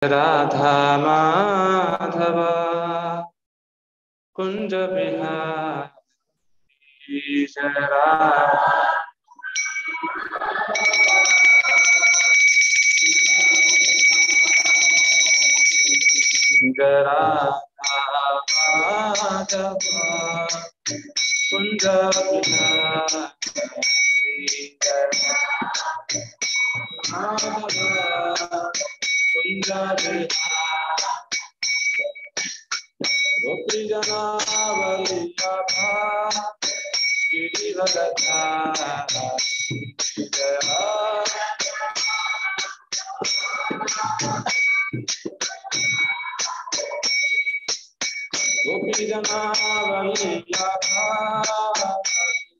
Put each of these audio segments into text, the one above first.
राधा माधव कुंज बिहारी जय राधा माधव कुंज बिहारी जय माधव कुंज गोपी जनावल्लभा गिरिवरधारी जय गोपी जनावल्लभा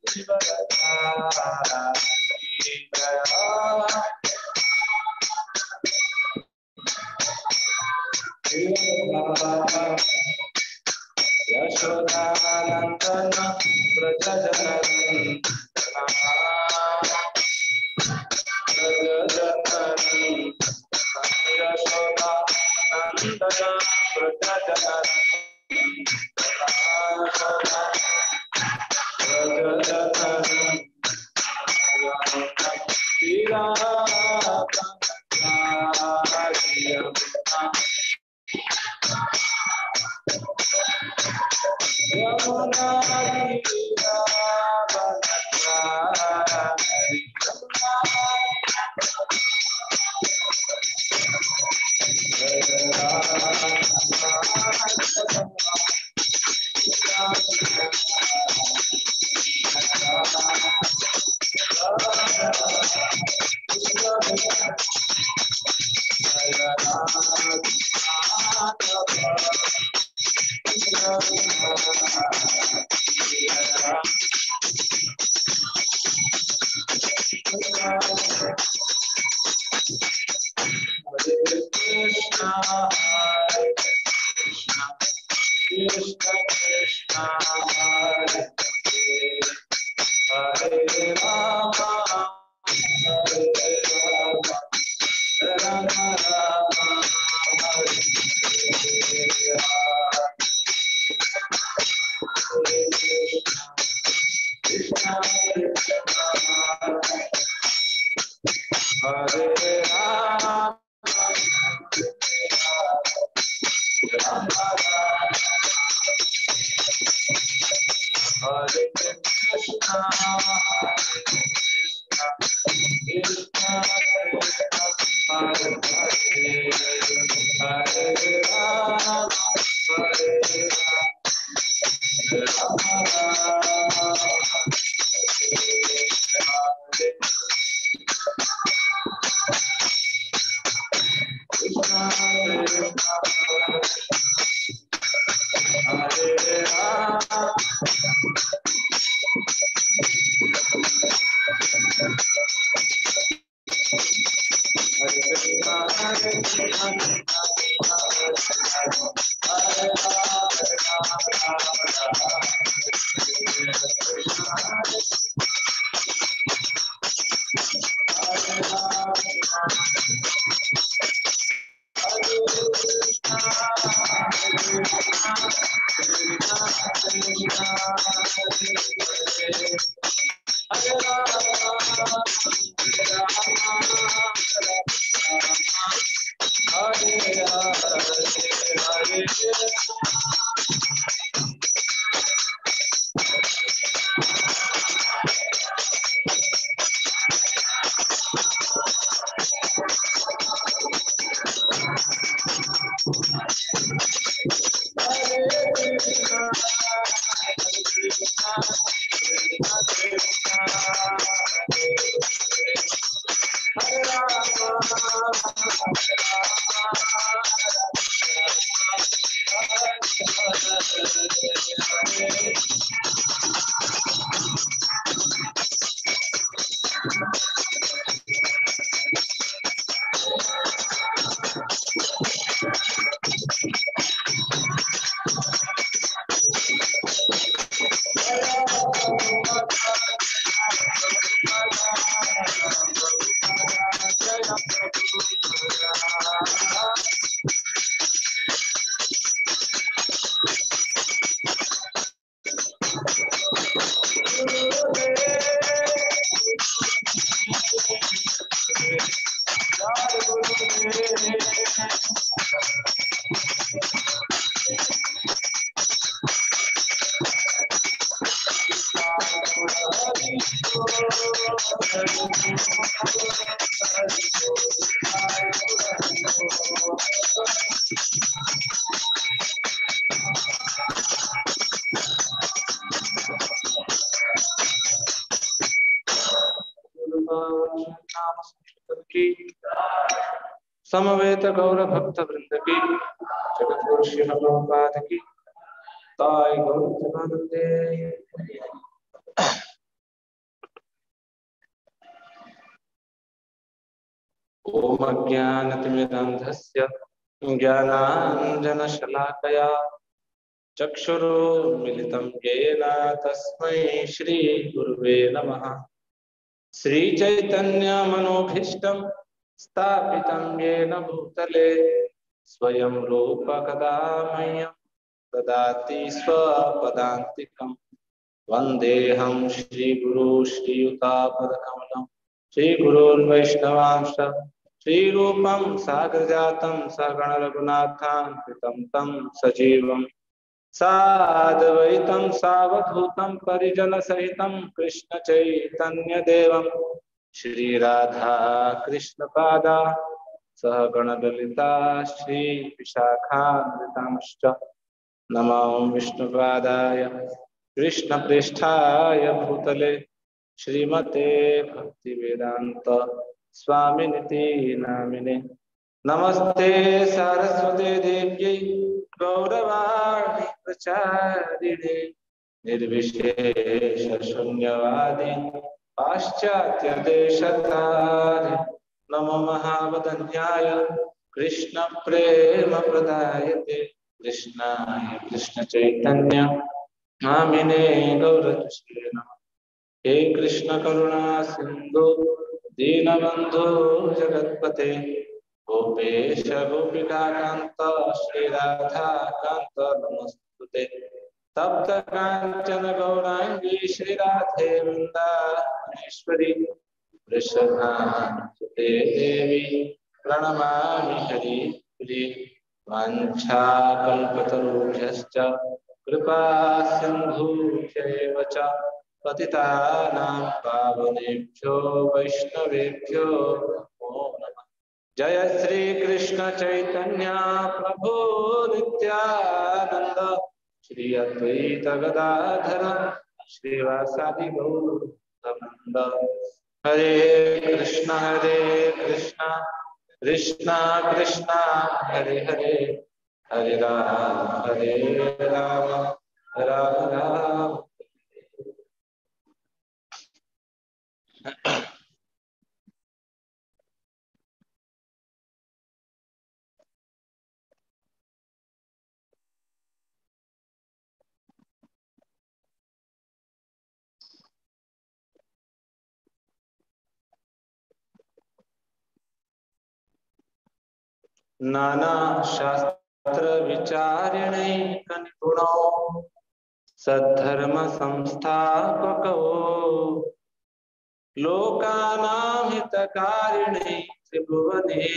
गिरिवरधारी जय यशोदानंदन व्रज जननी यशोदानंदन की समवेत गौर भक्त वृंद की जगत गुरु श्री प्रभुपाद की ताई गौर जगन्नाथे। ओम अज्ञानतिमिरन्धस्य ज्ञानाञ्जनशलाकया चक्षुरुन्मिलितं येन तस्मै श्रीगुरुवे नमः। श्रीचैतन्यमनोभीष्टं स्थापितं येन भूतले स्वयं रूप कदा मह्यं ददाति स्वपदान्तिकं। वन्देऽहं श्रीगुरो श्रीयुतापदकमलं श्रीगुरोर्वैष्णवांश्च श्रीरूपं साग्रजातं सगण रघुनाथान्वितं तं सजीवं साद्वैतं सावधूतं परिजनसहितं कृष्ण चैतन्यदेवं श्रीराधा कृष्णपादा सहगण ललिता श्रीविशाखान्वितांश्च नमो विष्णुपादाय कृष्णप्रेष्ठाय भूतले श्रीमते भक्तिवेदांत स्वामिनिति नामिने। नमस्ते सरस्वती देव्यै गौरवाणी प्रचारिणे निर्विशेष शून्यवादी पाश्चात्य देशतारिणे। नमो महावदन्याय कृष्ण प्रेम प्रदायते कृष्णाय कृष्ण चैतन्य नामिने गौरचुष्ये नमः। हे कृष्ण करुणा सिंधु दीनबंधु जगत्पते गोपेश गोपिका कांत श्रीराधा कांत नमस्तुते। तप्त कांचन गौरांगी श्रीराधे वृंदावनेश्वरी वृषभानुसुते देवी प्रणमामि हरिप्रिये। वाञ्छाकल्पतरुभ्यश्च कृपा सिन्धुभ्यैव च पतितानां पावनेभ्यो वैष्णवेभ्यो नमो नमः। जय श्री कृष्ण चैतन्य प्रभु नित्यानंद श्री अद्वैत गदाधर श्रीवासादि गौरवृंद। हरे कृष्ण कृष्ण कृष्ण हरे हरे हरे राम राम राम। नाना शास्त्र विचारिणैक निपुणो सद्धर्म संस्थापको लोकानां हितकारिणे त्रिभुवने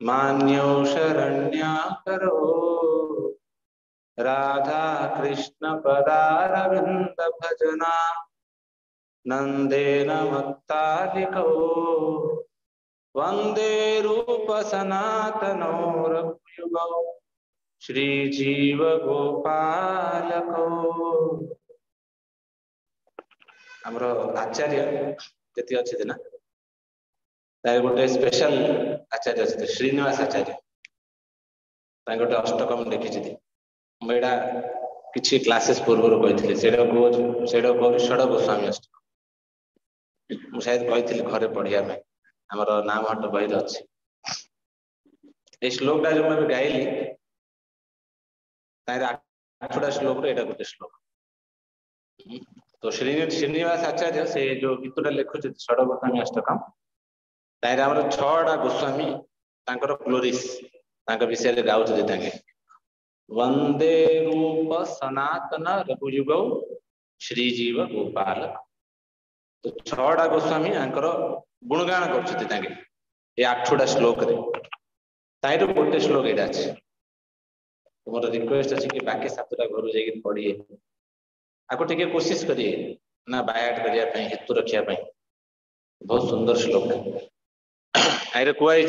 मान्यो शरण्याकरो। राधा कृष्ण पदारविंद भजना नंदेन मत्तालिको वंदे रूप सनातनो रघुयुगौ श्रीजीव गोपालको। आमर आचार्य जी अच्छे ना गोटे स्पेशल आचार्य अच्छे श्रीनिवास आचार्य गोटे अष्टकम लिखी मुझा किसी क्लासेस पूर्व कही षड गोस्वामी अष्टकम मुझे कही घरे पढ़िया आमर नाम हट बही अच्छी ये श्लोकटा जो मैं गाइली आठटा श्लोक एटा गोटे श्लोक। तो श्रीनिवास आचार्य से जो गीतटा लिखुचे षड गोस्वामी अष्टकम तार छटा गोस्वामी ग्लोरीज विषय गाँव वंदे रूप सनातन रघुयुगौ श्रीजीव गोपाल। तो छटा गोस्वामी गुणगान कर आठटा श्लोक गोटे श्लोक यहाँ अच्छे। मोर रिक्वेस्ट अच्छे कि बाकी सातटा घर जा पढ़िए आपको टे कोशिश करिए ना बायाट करने हेतु रखापी बहुत सुंदर श्लोक आईरे कहुई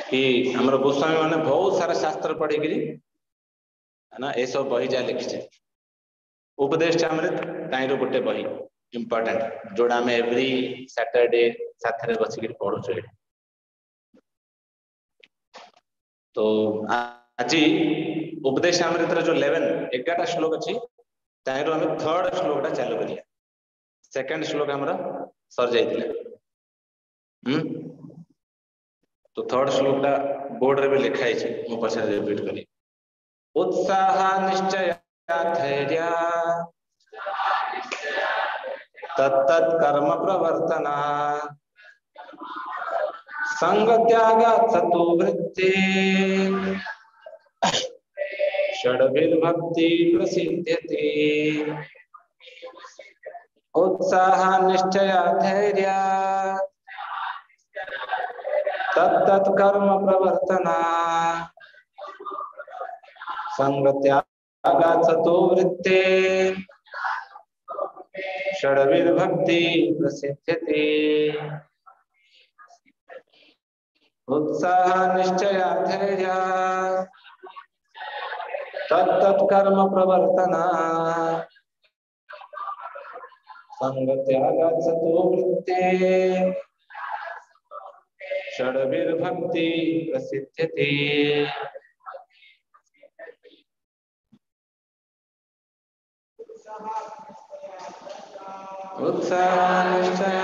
कि आमर गोस्वामी मैंने बहुत सारा शास्त्र पढ़ी ना ये सब बही जहाँ लिखी उपदेश अमृत ताईर गोटे बही इम्पोर्टेंट जोड़ा आम एवरी सैटरडे साथ में बसिक पढ़ुचे। तो आज उपदेश अमृत जो 11 श्लोक अच्छी ताहिर आम थर्ड श्लोकटा चालू करिया। सेकंड श्लोक हमर सर जाइतिले। तो थर्ड श्लोकटा बोर्ड रे भी लिखा है मो पछे रिपीट करी। उत्साह निश्चय धैर्य तत्तत् कर्म प्रवर्तना संग त्याग सतो वृत्ति षड्विर्भक्ति प्रसिद्ध्यते। उत्साह निश्चय धैर्य तत्तत् कर्म प्रवर्तना संग त्याग सतो वृत्ति षड्विर्भक्ति प्रसिद्ध्यते। उत्साह निश्चय धैर्य तत्तत् कर्म प्रवर्तना संग त्याग सतो वृत्ति षड्विर्भक्ति प्रसिद्ध्यते। उत्साह निश्चय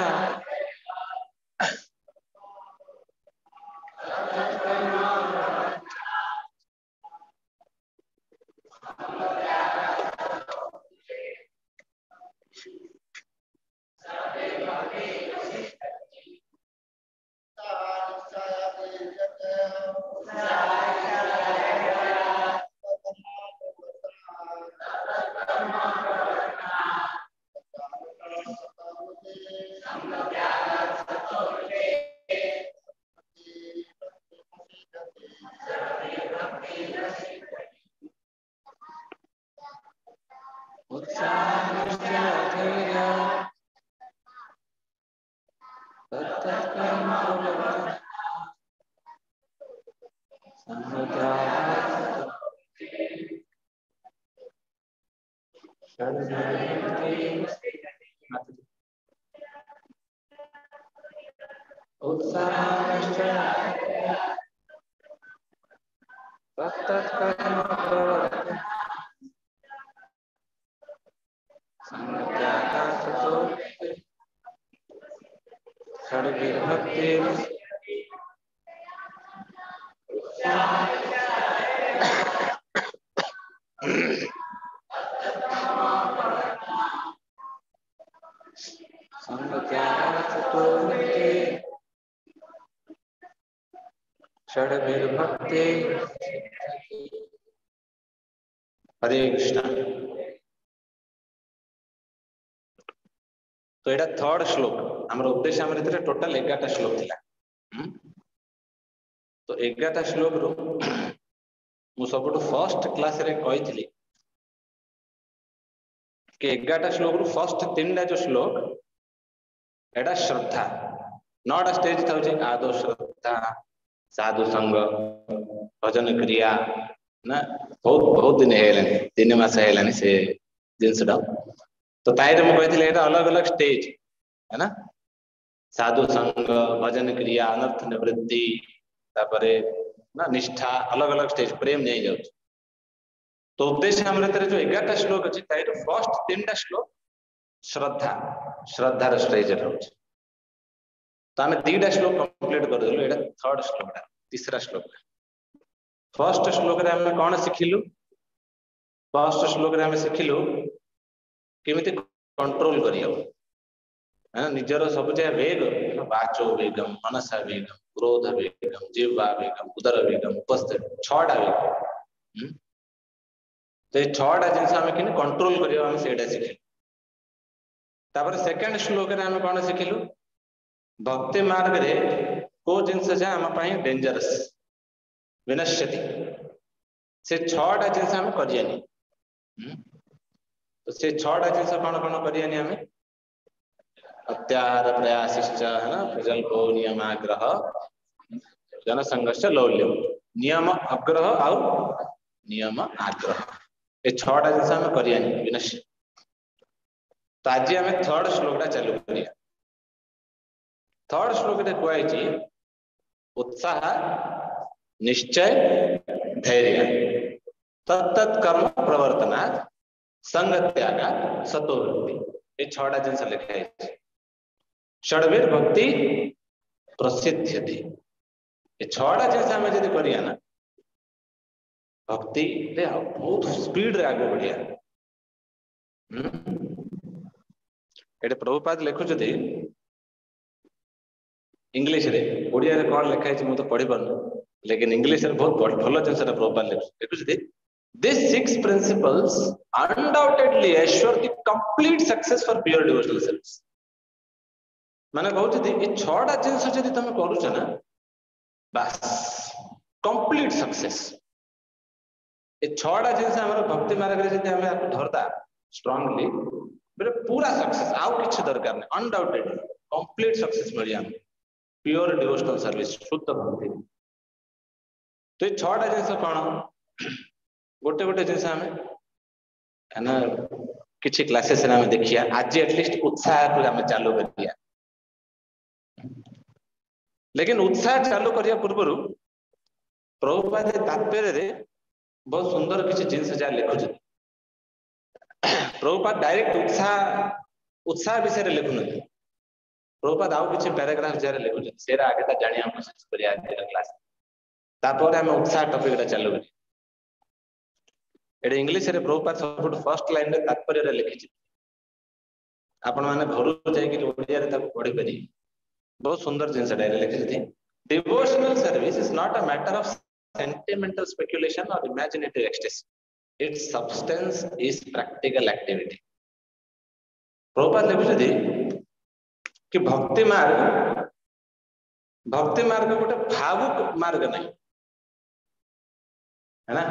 हरे कृष्ण। तो एटा थर्ड श्लोक हमर उपदेश अमृत रे टोटल 11टा श्लोक थिला। तो 11टा श्लोक रो मु सबटु फर्स्ट क्लास रे कहितली कि 11टा श्लोक रो फर्स्ट 3टा जो श्लोक एटा श्रद्धा 9टा स्टेज था जे आदो श्रद्धा साधु संग भजन क्रिया ना बहुत दिन हेलानी 3 मास हेलानी से जिनसडा। तो ताइरे मु कहितले एटा अलग अलग स्टेज है ना साधु संग भजन क्रिया अनर्थ निवृत्ति तापरे ना निष्ठा अलग अलग स्टेज प्रेम नहीं जाउछ। तो उपदेश अमृत रे जो 11टा श्लोक अछि ताइरे फर्स्ट 3टा श्लोक श्रद्धार स्टेज रहउछ। तो आम 2टा श्लोक कंप्लीट कर देलु। एटा थर्ड श्लोक तीसरा श्लोक। फर्स्ट श्लोक रे हम कोन सिखिलु? फर्स्ट श्लोक रे हम सिखिलु केमिति कंट्रोल करियो है निजर सब जगह वेग वाचो वेगम मनसा वेगम क्रोध वेगम जिह्वा वेगम उदर वेगम उपस्थित 6टा वेग। तो ये 6टा जिनस हम कि कंट्रोल करियो हम सेटा सिखिलु। तापर सेकंड श्लोक रे हम कोन सिखिलु भक्ति मार्ग रे को जिनस जे हम पई डेंजरस विनश्यति से 6टा जिनस हम करियानी। तो से 6टा जिनस कौन कौन करियानी हमें अत्याहार प्रयासिश्च है ना प्रजल्पो नियमाग्रह जन संघर्ष लौल्यम नियम अग्रह आउ नियम आग्रह ये 6टा जिनस हम करियानी विनश्य। तो आज आम थर्ड श्लोक चालू करिया। थर्ड श्लोक रे कहै उत्साह निश्चय धैर्य तत्त कर्म प्रवर्तनात् संग त्याग सतोवृत्ति, ये छटा जिनस लिखा है। षड्वीर भक्ति प्रसिद्ध्यति, ये छटा जिनस आम जब करिया ना भक्ति रे बहुत स्पीड रे आगे बढ़िया। एटे प्रभुपाद लिखुछथि इंग्लिश रे, ओडिया रे कोन लिखा है मु तो पढ़ी पारनु, लेकिन इंग्लिश रे बहुत भलो जिनस Prabhupada लिखुछथि। These 6 principles undoubtedly assure the complete success for pure devotional service। माने कहउछथि ए छटा जिनस जदि तमे करूछ ना बस कंप्लीट सक्सेस। ए छटा जिनस हमर भक्ति मार्ग रे जदि हमें आपको धरता स्ट्रांगली बेले पूरा सक्सेस आउ किछ दरकार नै, अनडाउटेडली कंप्लीट सक्सेस मिलिया प्योर डिवोशनल सर्विस शुद्ध भक्ति। तो ये छटा जिनस कोन गोटे गोटे जिनस हमें ना किछि क्लासेस रे हमें देखिया। आज एटलीस्ट उत्साह को हमें चालू करिया, लेकिन उत्साह चालू करिया पूर्व प्रभुपाद तात्पर्य रे बहुत सुंदर किछि जिनस जा लिखुछ। प्रभुपाद डायरेक्ट उत्साह विषय रे लिखुन, प्रभुपाद आउ किछि पैराग्राफ जा लिखुछ सेरा आगे ता जानिया हम कोशिश करिया आज क्लास। तापर हम उत्साह टॉपिक रे चालू करिया। एडे इंग्लिश रे प्रभुपाद सब फर्स्ट लाइन रे तात्पर्य रे लिखिछि, आपण माने घर जाय कि ओडिया रे ताको पढि परि बहुत सुंदर जिनस डायरे लिखिछि। Devotional service is not a matter of sentimental speculation or imaginative ecstasy, its substance is practical activity. Prabhupada लिखिछि कि भक्ति मार्ग गोटे भावुक मार्ग नहीं है ना।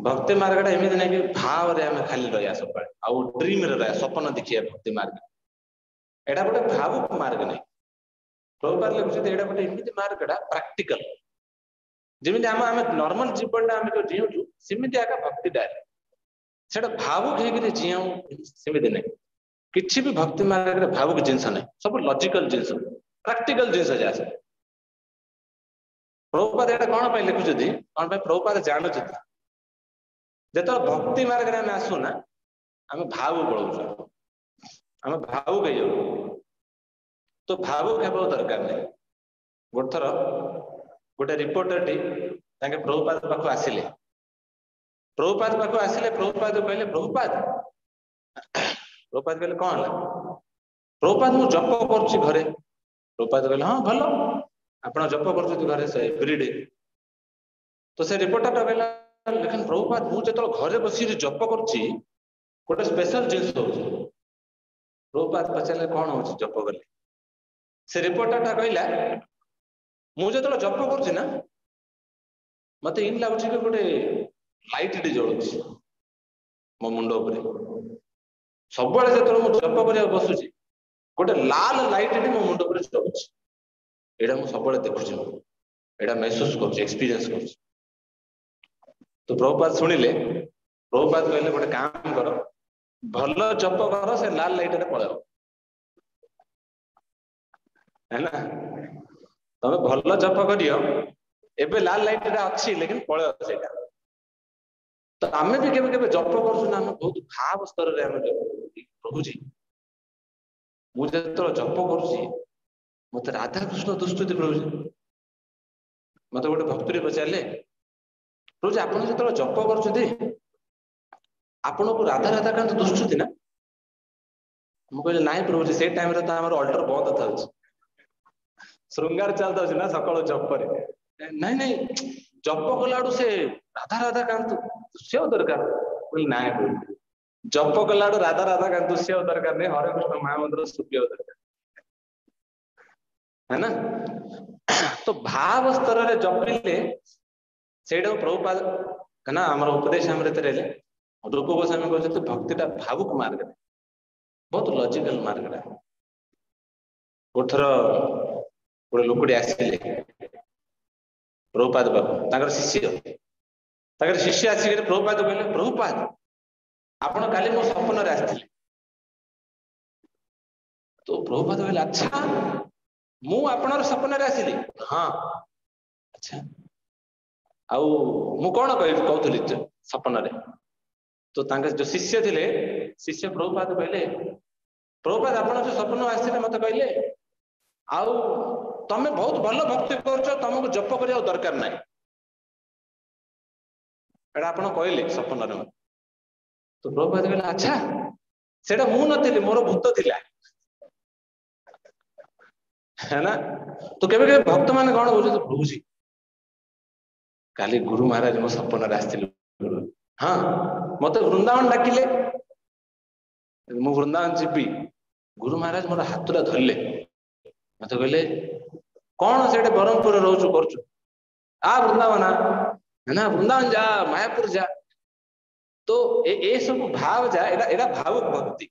भक्ति मार्ग एमती ना कि भाव रे हमें खाली रहा सब आउ ड्रीम रे रहा स्वप्न देखिए। भक्ति मार्ग एटा गोटे भावुक मार्ग नहीं। प्रभुपाद लिखुछथि एटा गोटे एमती मार्गटा प्रैक्टिकल, जेमिति आम नॉर्मल जीवनटा आम जो जीउछु सेमिति आका भक्ति डायरे सेटा भावुक हेकि जीउ सेमिति नहीं। किछि भी भक्ति मार्ग रे भावुक जिंस नहीं, सब लॉजिकल जिंस प्रैक्टिकल जिंस जासे। प्रभुपाद एटा कोन पय लिखुछथि, कोन पय प्रभुपाद जानुछथि जेतो भक्ति मार्ग रे आमे आसु ना आमे भावुक पळौछु, आमे भावुक हे जाउ। तो भावुक हेबो दरकार नहीं। गोटे थर गोटे रिपोर्टर टी ताके प्रभुपाद पाखु आसिले, प्रभुपाद कहले प्रभुपाद कहले कौन है? प्रभुपाद मु जप करछि घरे। प्रभुपाद कहले हां भलो आपण जप करछि घरे से एवरीडे। तो से रिपोर्टर कहला लेकिन प्रभुपाद मु जतो घरे बसी जप करछि गोटे स्पेशल जिंस होछि। प्रभुपाद पचारे कौन होछि जप करले? से रिपोर्टर कहला मु जतो जप करछि ना मते इन लागुछि कि गोटे लाइट टी जळुछि मो मुंडो ऊपर। सब बेले जतो मु जप करिया बसुछि गोटे लाल लाइट टी मो मुंडो ऊपर जळुछि। एडा मु सब बेले देखुछि, एडा महसूस करछि, एक्सपीरियंस करछि। तो प्रभुपाद सुनिले, प्रभुपाद कहले गोटे काम करो भलो जप करो से लाल लाइट रे पळाओ है ना। तमे भलो जप करियो एबे लाल लाइट रे अछि लेकिन पळाओ सेटा। तो आमे भी केबे केबे जप करछु ना, हम बहुत भाव स्तर रे हम जप प्रभु जी मु जतो जप करछि मते राधा कृष्ण दुष्टुति प्रभु जी। मते गोटे भक्तरी पचारले प्रभु जी आपण जतो जप करछथि आपण को राधा राधा कांत दुष्टुति ना? मु कहले नाही प्रभु जी से टाइम रे त हमर अल्टर बंद थाउछ, श्रृंगार चलता अछि ना सकाळ जप करे। नहीं नहीं जप कलाडू से राधा राधा कांत दुष्य दरकार बोल ना जप कलाडू राधा राधा कांत दुष्य दरकार नहीं, हरे कृष्ण महामंत्र सुप्य दरकार है ना। तो भाव स्तर रे जपिले सेडा प्रभुपाद कना हमर उपदेश हमरे तरेले रूप गोस्वामी कहते भक्तिटा भावुक मार्ग बहुत लॉजिकल मार्ग। गोथर गोटे लोकड़ी आसिले प्रभुपाद बाबू शिष्य आसिक प्रभुपाद कहले प्रभुपाद आपण काली मो सपन रे आस्थिले तो प्रभुपाद कहले अच्छा मु आपनर सपन आसिली हाँ अच्छा आउ मु कौन कहली सपन तो जो शिष्य थे शिष्य प्रभुपाद कहले प्रभुपाद आप जो सपन आसते मत कहले आउ तमें बहुत भल भक्ति कर तुमको जप कर दरकार ना एटा आप कहले सपन तो प्रभुपाद कहले अच्छा सेटा मु नथिली मोर भूत थिला है ना तो केबे केबे भक्त माने कौन बोलते प्रभु जी काली गुरु महाराज मो सपन आसते हाँ मत वृंदावन डाकिले मु वृंदावन जीवी गुरु महाराज मोर हाथुरा धरले मत कहले कौन से ब्रह्मपुर रोचु कर आ वृंदावन है ना वृंदावन जा मायापुर जा तो ए सब भाव जा एरा भावुक भक्ति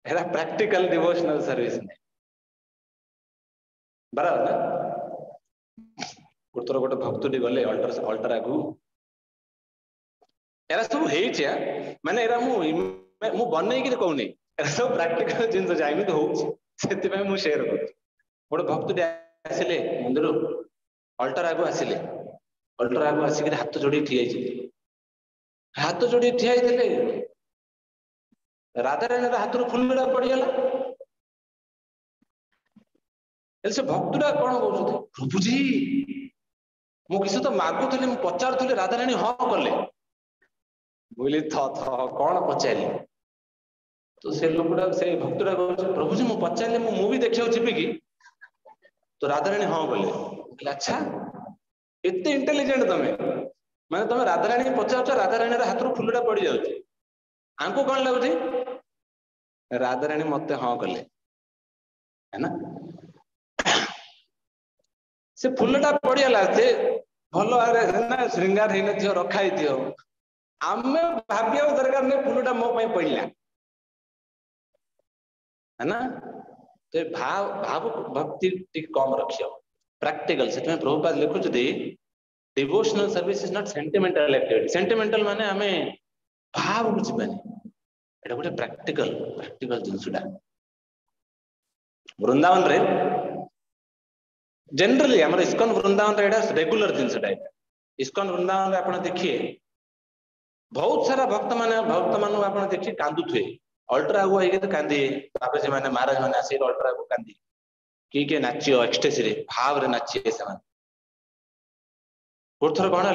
एरा प्रैक्टिकल डिवोशनल सर्विस नहीं बराबर ना गोटे गोटे भक्त गले अल्टर आगु एरा सब है माने एरा मु बनई कि कहूनी एरा सब प्रैक्टिकल जिन जमी तो होती मु शेयर कर गोटे भक्त आसिले मंदिर अल्टर आगु आसिले अल्टर आगु आसिक हाथ जोड़ी ठिया हाथ जोड़ी ठिया राधाराणी हाथ फुलड़ा पड़गला से भक्तटा कौन कहते प्रभुजी मु किसी तो मागुली पचारूली राधाराणी हाँ कले बोली थ कौन पचारि तो से लोकटा से भक्तटा कह प्रभुजी मु पचारे मुवी देखा जी कि तो राधाराणी हाँ कले अच्छा एत इंटेलिजेंट तमें माने तुम राधाराणी पचार राधाराणी हाथ फुलटा पड़ जाऊँ आंको कौन लगुच राधाराणी मत हाँ कले है ना से फुलटा पड़गला से भल ना श्रृंगार हो न रखाई थी आम भाविया दरकार नहीं फुलटा मो पड़ा है ना तो भाव भाव भक्ति कम रखियो प्रैक्टिकल से प्रभुपाद लिखुच devotional service is not sentimental activity sentimental माने हमें भाव को जीवानी एटा गोटे प्रैक्टिकल प्रैक्टिकल जिनसटा वृंदावन रे जनरली आम इस्कन वृंदावन रेगुलर जिनसटा इस्कन वृंदावन आप देखिए बहुत सारा भक्त मान आप देखिए कांदुए अल्ट्रा आगु आई कांदी तापर से महाराज मैंने आस अल्ट्रा आगु कांदी किए नाच एक्सटेसी रे भाव रे नाचे से गोटे थर कौन है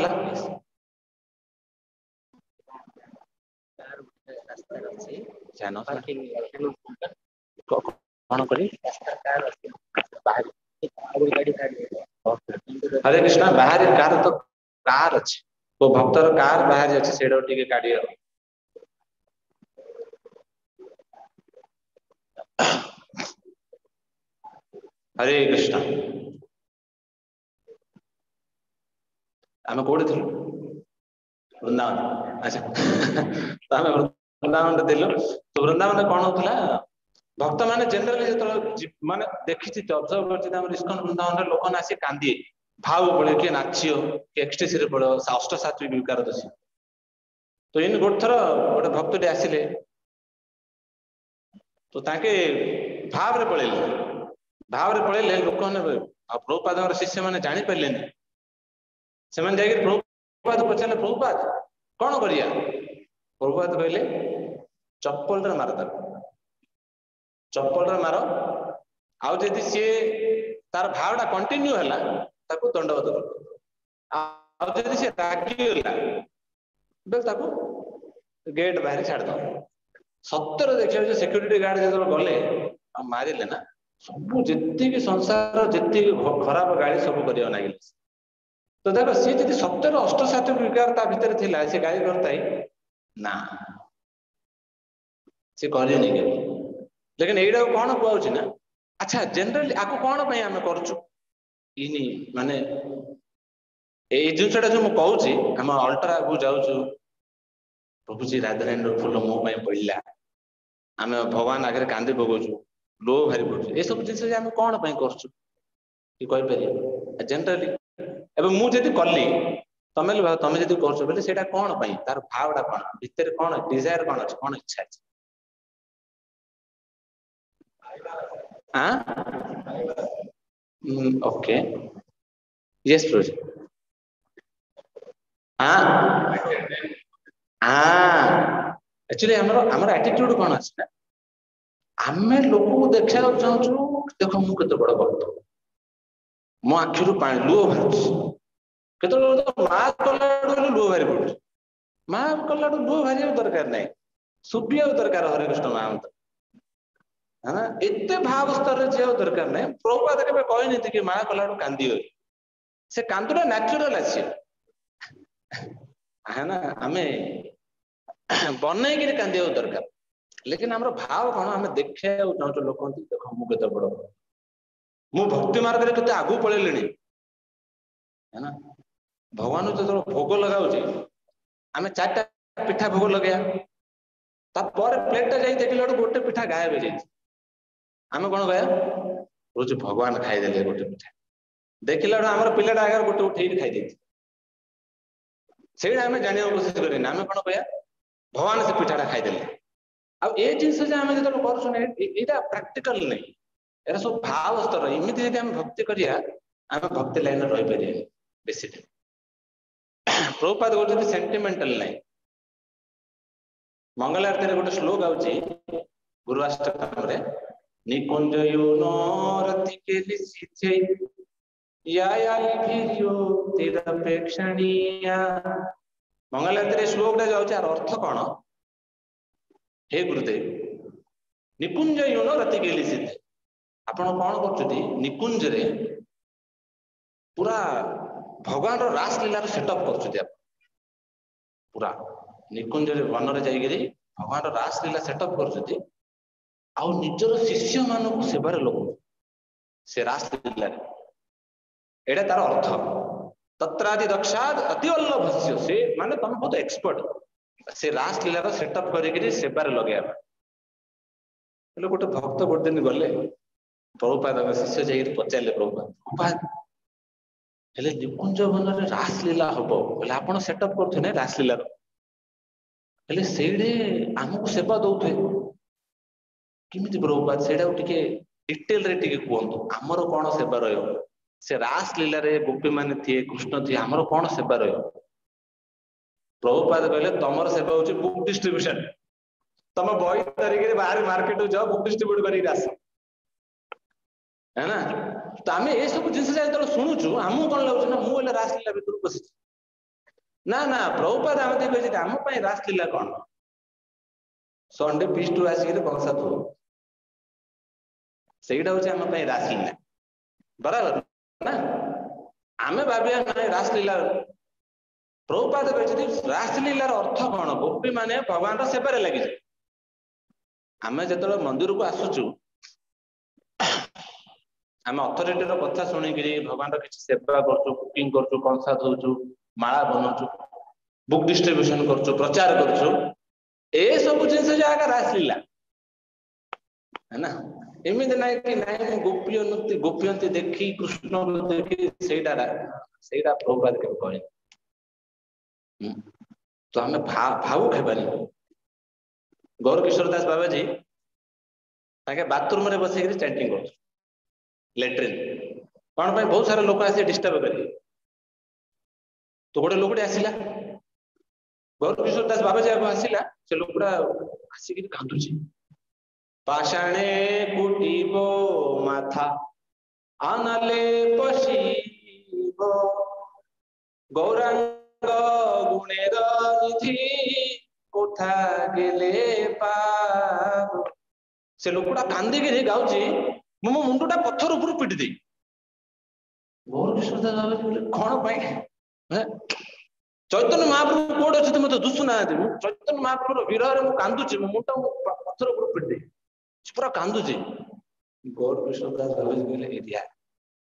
कौन कर हरे कृष्णा बाहर कार तो कार अच्छे तो भक्तर कार बाहर अच्छे से काढ़ हरे कृष्णा आम कौटे थी वृंदावन अच्छा तो आम वृंदावन दिलु तो वृंदावन कौन होता भक्त मैंने जनरली जो माने देखी ऑब्जर्व कर इस्कन वृंदावन लोक आसी कांदी भाव पड़े किए नाचियो कि एक्सटेसी रे पड़ो अष्ट सात्विक विकार दसी तो इन गोटे थर गोटे भक्त आसिले तो ताके भाव रे पड़े लोक मैंने प्रभुपाद शिष्य मैंने जानी पारे से प्रभुपाद पचारे प्रभुपाद कौन करिया प्रभुपाद कहले चप्पल रे मार चप्पल रे मार आउ जदि सी तार भावटा कंटिन्यू है ताकू दंडवत कर सी रागिगला गेट बाहर छाड़ सतर देखिए सिक्यूरीटी गार्ड जो गले मारे ना सब जी संसार जी खराब गाड़ी सब कर तो देख सी जी सतर अष्टसात्विक विकार ता भीतर थिला से गाड़ी करता ना सी कर लेकिन यहीटा कौन कहूँ ना अच्छा जनरली आपको कौन आम कर माने जिनसा जो मुझे आम अल्टर आगू जाऊँ प्रभु जी राधाराणी फूल मो पड़ा आम भगवान आगे कांदी पकाचु लो भारी पड़ू ये सब जिन आम कौन कहीपर जनरली एवं मुझे कली तमें तमें जब कर कौन तार भावटा कौन भितर कौन डिजायर कौन अच्छे कौन इच्छा अच्छे ओके यस रोज एक्चुअली हमर एटीट्यूड कौन अछि ना आमे लोक को देखा चाहूँ देख मु केते बड़ भक्त मो आखिरु पानी लुह बाहर केते माँ कला लुह बाहरी पड़ुछ माँ कला लुह बाहर दरकार नहीं सुबिया दरकार हरे कृष्ण महामंत्र है एते भाव स्तर रे जे दरकार नहीं प्रभुपाद केबे कहनी कि माँ कला कांदी हो से कांदुरा नेचुरल अछि है ना आमे बनई के कांदी दरकार लेकिन हमर भाव कौन आमे देखा चाहूँ लोक देख मु केते बड़ मु भक्ति मार्ग रे केते आगु पळेलेनी है ना भगवान जो भोग लगाउचे आमे चारटा पिठा भोग लगया तापर प्लेट जाई देखिला गोटे पिठा गायब हो जाई आमे कोन गया रोज भगवान खाई देले गोटे पिठा देखिला हमर पिलाटा आगर गोटे उठेई खाई देती सेडा आमे जानिया कोशिश करेना आमे कोन गया भगवान से पिठाटा खाई देले आ ए जिंस जे आमे जतो करछन एटा प्रैक्टिकल नै एरा सब भाव स्तर इमिति जे हम भक्ति करिया आमे भक्ति लाइन रे रहि परिया बेसी प्रभुपाद गोटे सेंटिमेंटल नै मंगल आरती रे गोटे श्लोक आउची गुरुअष्टकम रे निकुंज योनो रति के लिसिचे या भिरियो तिरपेक्षणीया मंगल आरती रे श्लोक रे जाउची are earth cone hey Gurudev Nikunj YONO रति के लिसिचे आपण कोन करछथि निकुंज रे पूरा भगवान रो रास लीला रो सेटअप करछथि आप पूरा निकुंज रे वन रे जाई गिरी भगवान रो रास लीला सेटअप करछथि आ निजर शिष्य मान को सेवार लोक से रास लीला एटा तार अर्थ तत्रादि दक्षाद अति वल्लभस्य से माने तुम बहुत एक्सपर्ट से रास लीला रो सेटअप करि गिरी सेवार लगेया हेलो गोटे भक्त गोटे दिन गले प्रभुपाद शिष्य जाई पचारले प्रभुपाद हेले निकुंज वन रे रास लीला हबो बोले आपण सेटअप करथु नै रास लीला रो हेले सेडे हमकु सेवा दउथे किमिति प्रभुपाद सेडा टिके डिटेल रे टिके कोंतु हमर कोन सेवा रहयो से रास लीला रे गोपी माने थिए कृष्ण थिए हमर कोन सेवा रहयो प्रभुपाद कहले तमर सेवा होची बुक डिस्ट्रीब्यूशन तम बॉय तरीके रे बाहर मार्केट जाओ बुक डिस्ट्रीब्यूट करी रास है ना तो आमे ए सब जिंस जाय तो सुनुचु हमु कोन लागछ ना मु एले रास लीला भितर पसी ना ना प्रभुपाद आमे कहै छै हम पई रास लीला कोन संडे फीस्ट आसी के बंसा तो सेटा होचे हम पई रास लीला बराबर ना आमे भाबिया ना रास लीला प्रभुपाद कहै छै रास लीला रो अर्थ कोन गोपी माने भगवान रो सेवा रे लागि छै आमे जतलो मंदिर को आसुचु आमे अथॉरिटी रो कथा सुनि गिरी भगवान रो किछ सेवा करछु कुकिंग करछु कंसा धोचु माला बनौछु बुक डिस्ट्रीब्यूशन करछु प्रचार करछु ए सब जिंस जागा रास लीला है ना एमिति नै कि नै गोपियंती देखी कृष्ण देखी सेटा प्रभुपाद के कहै तो हमें भावुक हेबानी गौर किशोर दास बाबा जी ताके बाथरूम रे बसे गिरी चैंटिंग करछु लेट्रिन कौन भाई बहुत सारे लोग आसे डिस्टर्ब करेंगे तो गोटे लोकटे आसिला गौर किशोर दास बाबा जी आसिला से लोकटा आसिक कांदुची पाषाणे कुटीबो माथा आनाले पशिबो गौरांग गुणेर निधि कोठा गेले पार से लोकटा कांदी गिरी गाउची मो मुंडटा पत्थर ऊपर पिटी दे गौर किशोर दास बाबा बोले कौन पाई चैतन्य महाप्रभु कोड अच्छे मत दुसुना चैतन्य महाप्रभु विरह मु कांदुची मो मुंडा पत्थर ऊपर पिटी दे पूरा कांदुची गौर किशोर दास बाबा बोले एरिया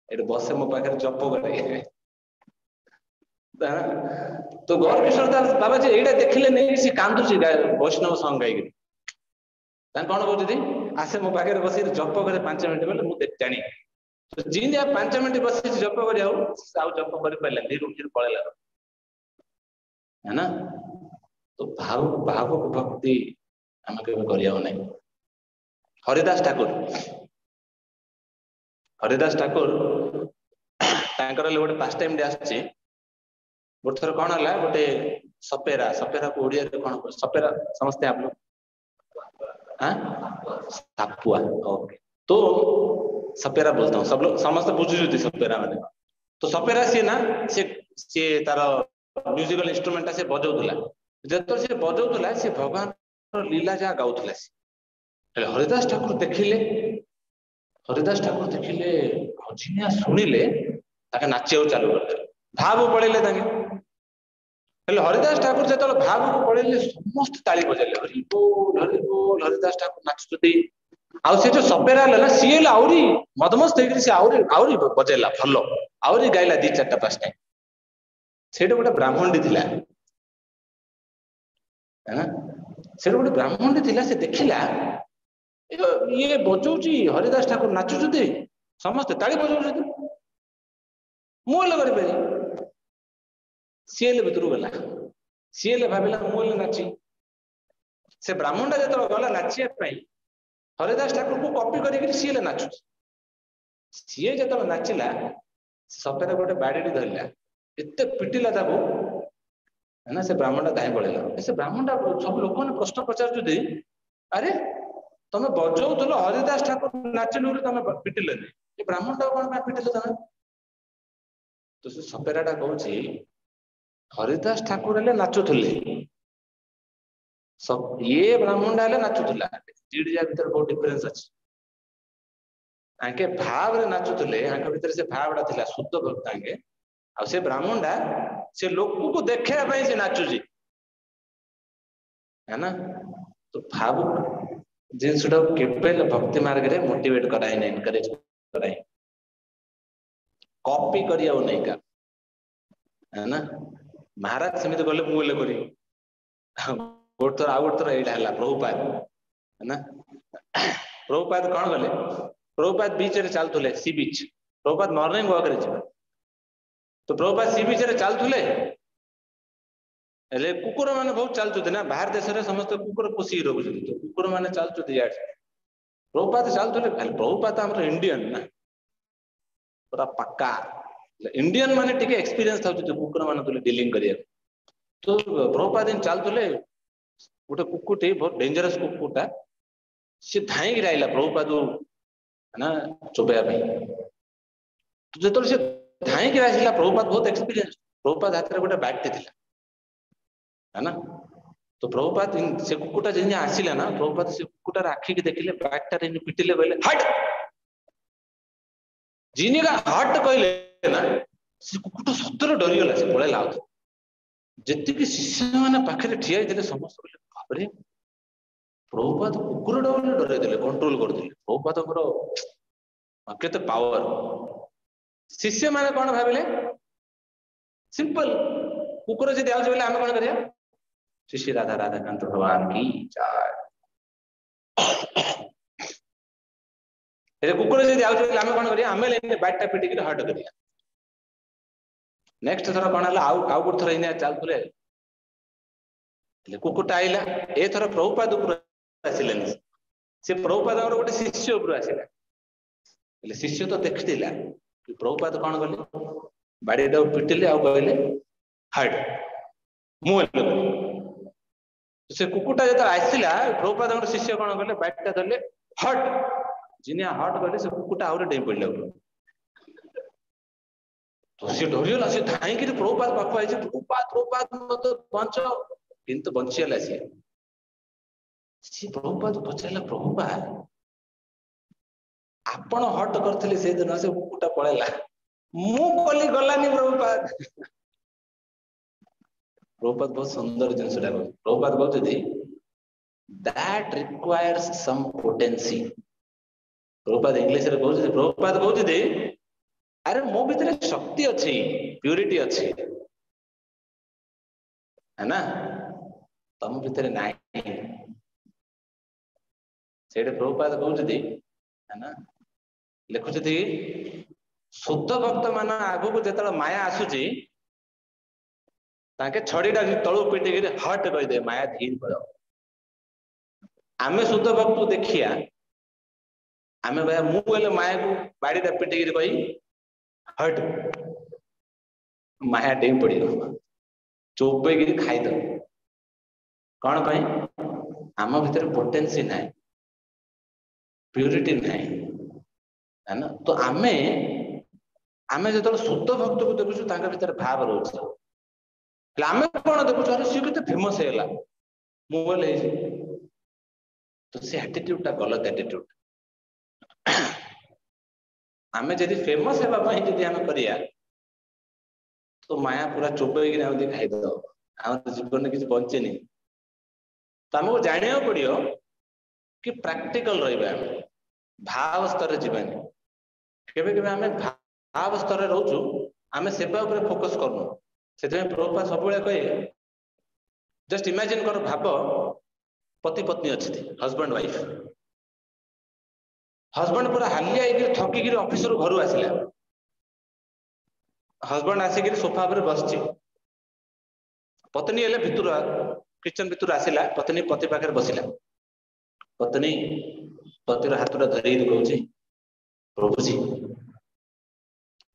एट बसे मो पाखे जप करे तो गौर किशोर दास बाबा जी एटा देखिले नहीं से कांदुची वैष्णव सॉन्ग गाई कौन कहते आसे मो पाखे बस जप करे 5 मिनट बोले मुझे जानी जी 5 मिनट बस जप कर जप कर पड़ेगा है ना तो भावुक भक्ति आम के हरिदास ठाकुर हरिदास ठाकुर गोटे पास टाइम आसची गोटे थर कौन है गोटे सपेरा सपेरा को ओडिया रे कौन सपेरा समझते आप लोग सापुआ ओके तो सपेरा बोलता हूँ सब लोग समस्त बुझुछुती सपेरा माने तो सपेरा सी ना सी तार म्यूजिकल इंस्ट्रूमेंट से बजाउला जतो से बजाउला से भगवान लीला जहाँ गाउला हरिदास ठाकुर देखिले झिनिया शुणिले नाचिया चालू करते भाव पड़े हरिदास ठाकुर जो भाव को पड़े समस्त ताली बजाइले हरि बोल हरिदास ठाकुर नाचुती आउ से जो सपेरा ना सी आहरी मदमस्त आहरी बजेला भल आहरी गाइला 2-4 टाइम से गोटे ब्राह्मणी थिला से गोटे ब्राह्मणी थिला से देखिला ये बजाउची हरिदास ठाकुर नाचुचुती समस्त ताली बजाउछथि मुले करि सीएल भितर गला सीएल भाविला मुले नाची से ब्राह्मणटा जो गला नाचिया हरिदास ठाकुर को कॉपी करी सीएल नाचु सीए जो नाचिला सपेरा गोटे बाड़ी धरला एत पिटिला ना से ब्राह्मणटा धाई पड़ेगा से ब्राह्मणटा सब लोक मैंने प्रश्न पचार अरे तुम बजाउल हरिदास ठाकुर नाचिलु तुम पिटिलनि ये ब्राह्मणटा कौन पिटिल तुम तो से सपेराटा कहूँ हरिदास ठाकुर हेले नाचुले सब ये ब्राह्मणटा हेले नाचुला दीटा भीतर बहुत डिफरेंस अच्छी आंके भाव रे नाचुले भीतर से भावटा थिला शुद्ध भक्त आंके आ से ब्राह्मणटा से लोक को देखा से नाचुची है ना तो भाव जिनसटा केबे भक्ति मार्ग रे मोटिवेट कराई ना एनकरेज कराई कॉपी करिया नहीं का है ना महाराज सेमित गले मुले करी गोटे थर आ गोटे थर एटा हला प्रभुपाद है ना प्रभुपाद कौन गले प्रभुपाद बीच रे चलथुले सी बीच प्रभुपाद मॉर्निंग वॉक रे जिबा तो प्रभुपाद सी बीच रे चलथुले एले कुकुर माने बहुत चलथुते ना बाहर देश रे समस्त कुकुर पोसी रखुछथि तो कुकुर माने चलथुते यार प्रभुपाद चलथुले प्रभुपाद हमर इंडियन ना पूरा पक्का इंडियन माने टिके एक्सपीरियंस था जो कुकुर माने तुले डीलिंग करिया तो प्रभुपाद दिन चलथुले गोटे कुकुटे बहुत डेंजरस कुकुटा से धाई गिराइला प्रभुपाद ना चोबया तो जो से धाई गिराइला प्रभुपाद बहुत एक्सपीरियंस प्रभुपाद हाथ में गोटे बैगटे थिला है ना तो प्रभुपाद से कुकुटा जिन आसिला ना प्रभुपाद से कुकुटार आखि की देखिले बैगटा रे पिटिले कहले हट जिनिका हट कहले ना से कुकुटा सतर डरी गला से पळेला आउ जति शिष्य माने पाखरे ठिया होइले समस्त कहले बाप रे प्रभुपाद कुकुर डरे देले कंट्रोल कर देले प्रभुपाद केते पावर शिष्य माने कौन भाविले सिंपल कुकुर जदि आउछ बोले आमे कोन करिया श्री राधा राधा कांत भगवान की जय ए कुकुर जदि आउछ बोले आमे कोन करिया आमे लेने बाटटा पिटी के हट करिया नेक्स्ट थरा कोन हला आउ गुड थरा इने चलथुले ले कुकुटा आइला ए थरा प्रभुपाद ऊपर आसिलेन से प्रभुपाद और गोटे शिष्य ऊपर आसिला ले शिष्य तो देखिथिला प्रभुपाद कौन गले बाड़ीटा पिटिले आ कहले हट मुले से कुकुटा जो आसला प्रभुपाद शिष्य कौन कले बाड़ीटा धरले हट जिनिया हट कहले से कुकुटा आउरे डेई पड़ले तो सी डरिगला से धाई कि प्रभुपाद पाखु आई प्रभुपाद मत बंच किंतु बंचीगला सी प्रभुपाद पचारा प्रभुपाद आपण हट करथिले से दिन से कुकुटा पळेला मु कली गलानी प्रभुपाद बहुत सुंदर जिनसटा प्रभुपाद कहते that requires some potency Prabhupada English रे कहते प्रभुपाद कहते अरे मो भीतर शक्ति अच्छी प्यूरिटी अच्छी है ना तम भीतर नहीं से प्रभुपाद कहते है ना लिखुचती शुद्ध भक्त मान आगु को जो माया आसूची ताके छड़ीटा तलू पिटिक हट कहीदे माया धीर पड़ आमे शुद्ध भक्त देखिया आमे भाई मु बोले माया को बाड़ीटा पिटिकी कही हट माया डेई पड़ी चोपेगी खाईद कौन पाई आम भीतर पोटेंसी ना प्यूरिटी ना है ना तो आमे आमे जो शुद्ध भक्त को देखुଛୁ भीतर भाव रोचे आमे कौन देखुଛୁ अरे सी के फेमस है मोबाइल तो से एटीट्यूड टा गलत एटीट्यूड आमे जदि फेमस हेबा पई जदि आमे करिया तो माया पूरा चोबई कि आमे खाई दो आम जीवन में किसी बचेनी तो आमको जानिया पड़ियो कि प्रैक्टिकल रहिबा भाव स्तर जीवानी केबे केबे आमे भाव स्तर रे रहउछु आमे सेवा ऊपर फोकस करनु सेते प्रभुपाद सब बेले कहे जस्ट इमेजिन कर भाव पति पत्नी अच्छी हस्बैंड वाइफ हस्बैंड पूरा हालिया थकिक ऑफिस रु घर आसिला हस्बैंड आसिक सोफा पर बस पत्नी हेले भितर किचन भितर आसिला पत्नी पति पाखे बसिला पत्नी पतिर हाथ धरी कहूँ प्रभुजी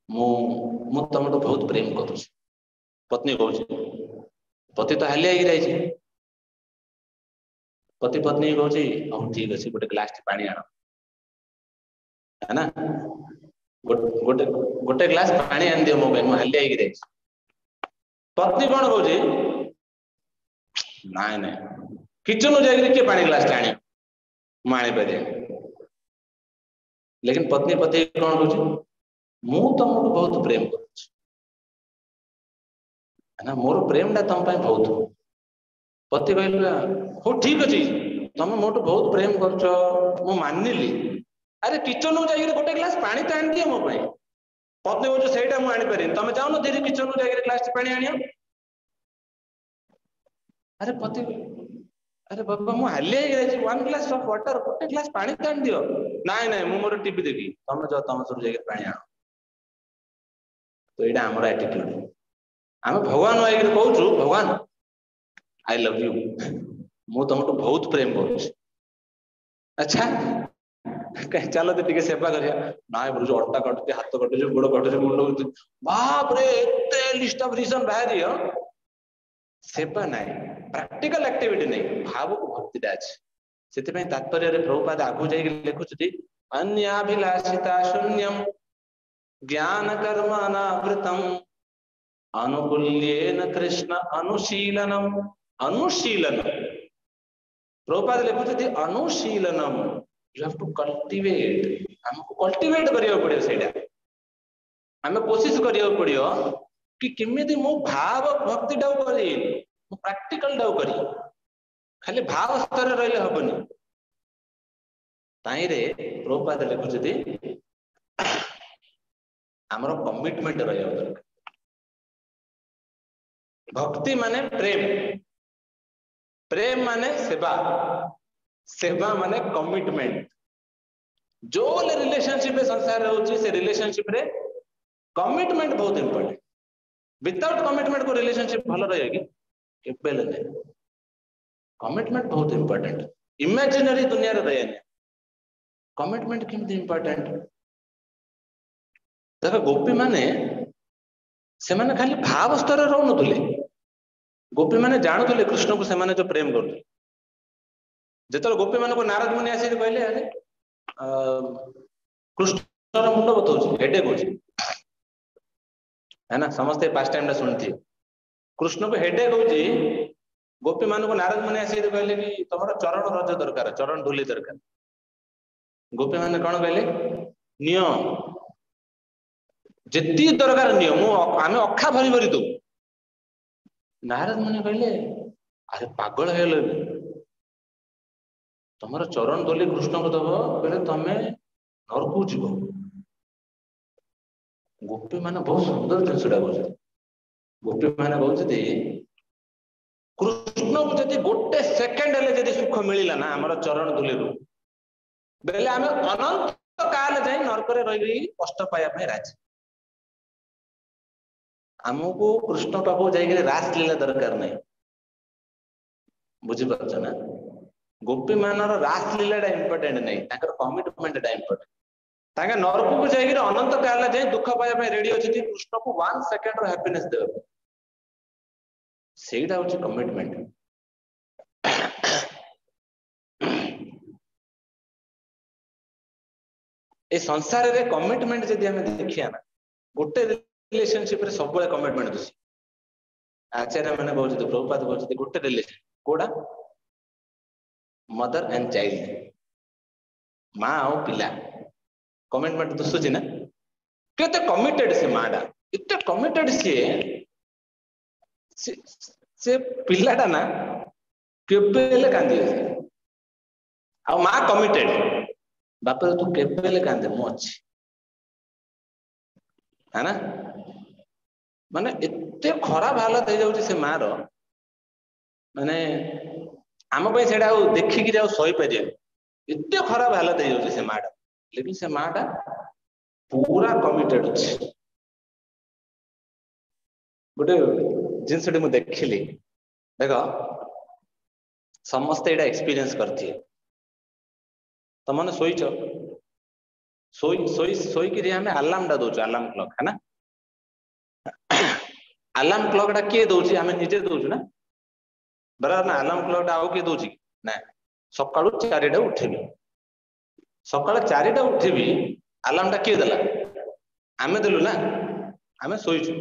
मु तुम बहुत प्रेम करुँ पत्नी कहूँ पति तो हालिया ही पति पत्नी कहूँ हम ठीक अच्छे गोटे ग्लास पानी आण है ना गोटे गोटे ग्लास पानी आन दियो मो मु हालिया ही पत्नी कौन कहूँ नाई ना किचन जाकर किए पानी ग्लास आनी मु आनी पारे लेकिन पत्नी पति कौन कहूँ मु तुमको बहुत प्रेम करुँ ना मोर प्रेम टा तुम बहुत पति कहला हो ठीक अच्छे तुम मोट बहुत प्रेम कर मानिली अरे किचन को जाकर गोटे ग्लास पानी तो आन दियो मो पत्नी कहूँ से मुझे पारे तुम जाओ ना दीदी किचन को जाकर ग्लास पानी आनियो अरे पति अरे बाबा मु हालिया वन ग्लास ऑफ वाटर गोटे ग्लास पानी तो आन दियो नाई नाई मु मोर टीवी देखी तुम जाओ तुम सब जाकर पानी आण तो यहाँ आम एटीट्यूड आम भगवान आगे कहूँ भगवान आई लव यू मु तुमको बहुत प्रेम करुँ अच्छा चलो तो टे सेवा करिया ना बुझ अटा कटुचे हाथ कटुचे गोड़ कटुचे मुंड बाप रे एते लिस्ट ऑफ रीजन बाहर सेवा ना प्रैक्टिकल एक्टिविटी नहीं भाव को भक्ति अच्छे से तात्पर्य प्रभुपाद आगु जा लिखुच्च अन्याभिलाषिता शून्यम ज्ञान कर्मनावृतम अनुकूल्येन कृष्ण अनुशीलनम अनुशीलन प्रभुपाद लिखुच्च अनुशीलनम यू हैव टू कल्टिवेट हमको कल्टिवेट करिया पड़ियो सेटा हमें कोशिश करिया पड़ियो कि केमिति मो भाव भक्ति डाउ करी मो प्रैक्टिकल डाउ करी खाली भाव स्तर रहले हबनी ताई रे प्रभुपाद लिखुच्च हमरो कमिटमेंट रहया दरकार भक्ति माने प्रेम प्रेम माने सेवा सेवा माने कमिटमेंट जो रिलेशनशिप संसार होची से रिलेशनशिप रे कमिटमेंट बहुत इंपोर्टेंट विदाउट कमिटमेंट को रिलेशनशिप भलो रहेगी केबे नहीं कमिटमेंट बहुत इंपोर्टेंट इमेजिनरी दुनिया रे रहने कमिटमेंट किमती इंपोर्टेंट देखो गोपी माने से माने खाली भाव स्तर रहु नथुले गोपी माने जानुले कृष्ण को से माने जो प्रेम करथि जेतल गोपी मान को नारद मुनि आसी कहले अरे कृष्ण मुंड बतौछि हेडेक होछि है ना समस्त पास्ट टाइम शुणुथि कृष्ण को हेडेक होछि गोपी मान को नारद मुनि आसी कहले कि तमरा चरण रज दरकार चरण धूली दरकार गोपी माने कौन कहले नियो जेती दरकार नियो मु आमे अखा भरी भरी दो नारद मुनि कहले अरे पागल हेले तुम चरण धोली कृष्ण को दब बोले तमें नरक जीव गोपी मान बहुत सुंदर जिनसा कह गोपी मान कहते कृष्ण को जब गोटे सेकेंड हेले सुख मिलला ना आम चरण धोली बेले आम अनंत काल जाए नरक रही कष्ट पाइबा राजी आमको कृष्ण पाखु जाकर रास लीला दरकार नहीं बुझीपार ना गोपी मानर रास लीला इंपोर्टेंट नहीं, कमिटमेंट इंपोर्टेंट। ताके नरक को जाइए अनंत काल जाए दुख पाया रेडी अच्छी कृष्ण को 1 सेकंड हैप्पीनेस दे, सेटा हूँ कमिटमेंट। ए संसार रे कमिटमेंट जदि हमें देखिया ना, गोटे रिलेशनशिप रे सब कमिटमेंट दोसी। आचार्य मैंने बहुत प्रभुपाद बहुत गोटे relation Koda mother and child, माँ और पिला कमिटमेंट दोसुची ना, केते कमिटेड से माँ डा, इतने कमिटेड से पिलाटा ना केबेले कांदी आ माँ कमिटेड बाप रे तू केबेले कांदे मु अछि है ना, माने एते खराब हालत हो जाउची से माँ रो, माने आम पे सेडा देखिक सही पारे एते खराब हालत हो जाउची से माँ, लेकिन से माँ टा पूरा कमिटेड अछि। गोटे जिनसटी मु देखिली, देख समस्ते एटा एक्सपीरियंस करथि, तमने सोईच सोई सोई सोई कि हमें अलार्म टा दउछ, अलार्म क्लॉक है ना, अलार्म क्लॉक टा किए दउची, हमें निजे दउछ ना बराबर ना, अलार्म क्लॉक टा आउ किए दउची ना, सकाळु 4 टा उठेबी, सकाळ 4 टा उठेबी, अलार्म टा किए देला आमे देलु ना, आमे सोईछु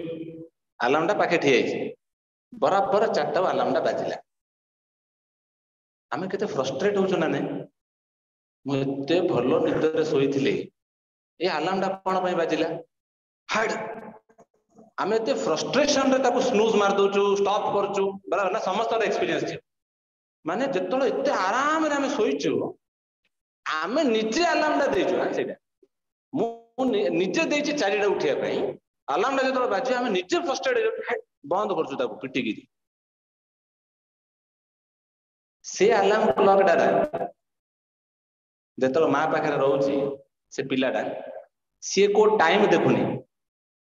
अलार्म टा पाखे ठिया आइछि, बराबर 4 टा अलार्म टा बाजिला, आमे केते फ्रस्ट्रेट होछु ना नै, मु एते भलो निदरे सोईथिले ए अलार्म टा कोन पई बाजिला, हाड आमे एते फ्रस्ट्रेशन रे ताको स्नूज मार दोछु, स्टॉप करछु, बराबर ना, समस्त एक्सपीरियंस छै, माने जतलो एते आराम रे आमे सोईछु, आमे निजे अलार्म टा देछु ना, सेटा मु निजे देछि 4 टा उठिया पई, अलार्म टा जतलो बाजी आमे निजे फ्रस्ट्रेट बंद करछु ताको पिटी गिरी, से अलार्म क्लॉक टा जतलो माँ पाखे रहउची से पिलाटा सी को टाइम देखुनी,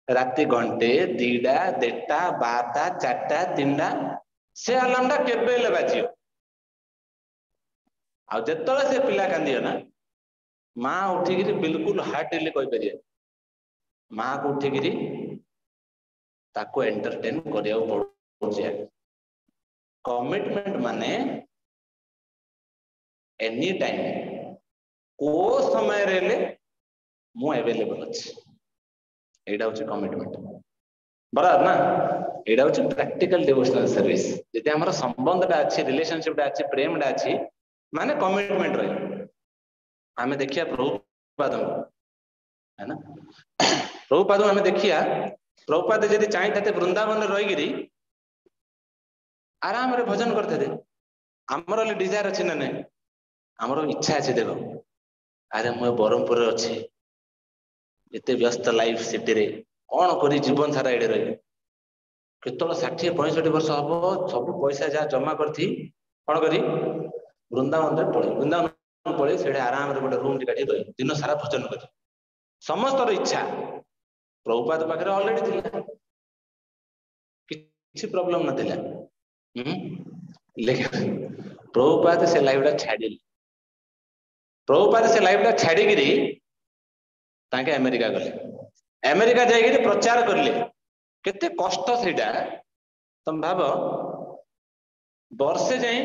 राति घंटे 2टा 1टा 12टा 4टा 3टा से अलार्म टा केबेले बाजियो, आ जतले से पिला कांदियो ना माँ उठिगिरी बिल्कुल हार्टली कहि परिए, माँ को उठिगिरी ताको एंटरटेन करिया पड़ुची। कमिटमेंट माने एनी टाइम को समय रे मु अवेलेबल अछि, एटा होची कमिटमेंट, बराबर ना, एटा होची प्रैक्टिकल डिवोशनल सर्विस। जदि हमर संबंधटा अछि, रिलेशनशिपटा अछि, प्रेमटा अछि, माने कमिटमेंट रही। आमे देखिया प्रभुपाद है ना, प्रभुपाद आमे देखिया, प्रभुपाद जदि चाहि थाते वृंदावन रे रहिगिरी आराम रे भजन करते थे, हमर डिजायर अछि ना नै, हमर इच्छा अछि, देखो अरे मु बरमपुर रे अछि, एते व्यस्त लाइफ सिटी रे कौन करी जीवन सारा एडे रही, केतल 60-65 वर्ष हम सब पैसा जहाँ जमा करथी कौन करी वृंदावन रे पड़े, वृंदावन पड़े से आराम रे गोटे रूम टिकाटी रही दिन सारा भजन कर, समस्त इच्छा प्रभुपाद पाखे ऑलरेडी थिला, किसी प्रॉब्लम नथिला, लेकिन प्रभुपाद से लाइफ छाड़ी, प्रभुपाद से लाइफ छाड़िकी ताके अमेरिका गले, अमेरिका जाइए प्रचार करले, केते कष्ट सेटा तुम भाव, वर्षे जाए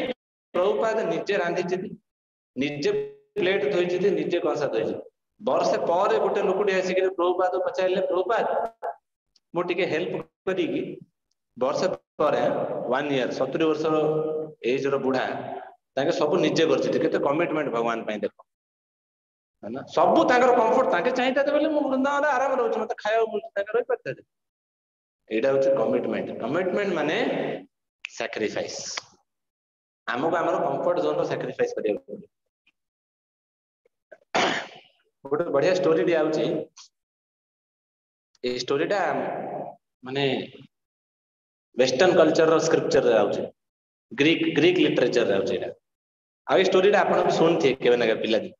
प्रभुपाद निजे रांधि, निजे प्लेट धोई, निजे कंसा धोई, वर्षे पर गोटे लोकटी आसिक प्रभुपाद पचारे, प्रभुपाद मुझे हेल्प करी, वर्षे पर 1 ईयर 70 वर्ष एज रो बुढ़ा ताके सब निजे कर, कमिटमेंट भगवान पे देख है ना, सब कंफर्ट ताके चाहिए बोले मु वृंदावन आराम रहउछ, मते खाया मिलुछ, ताके रहि परते, एटा होछ कमिटमेंट। कमिटमेंट माने सैक्रिफाइस, हमको हमर कंफर्ट जोन रो सैक्रिफाइस करिया पड़े। गोटे बढ़िया स्टोरी दिया होची, ए स्टोरीटा माने वेस्टर्न कल्चर रो स्क्रिप्चर रे आउची, ग्रीक लिटरेचर रे आउची, एटा आ ए स्टोरीटा आपण भी सुनथि केबे ना पिला दी,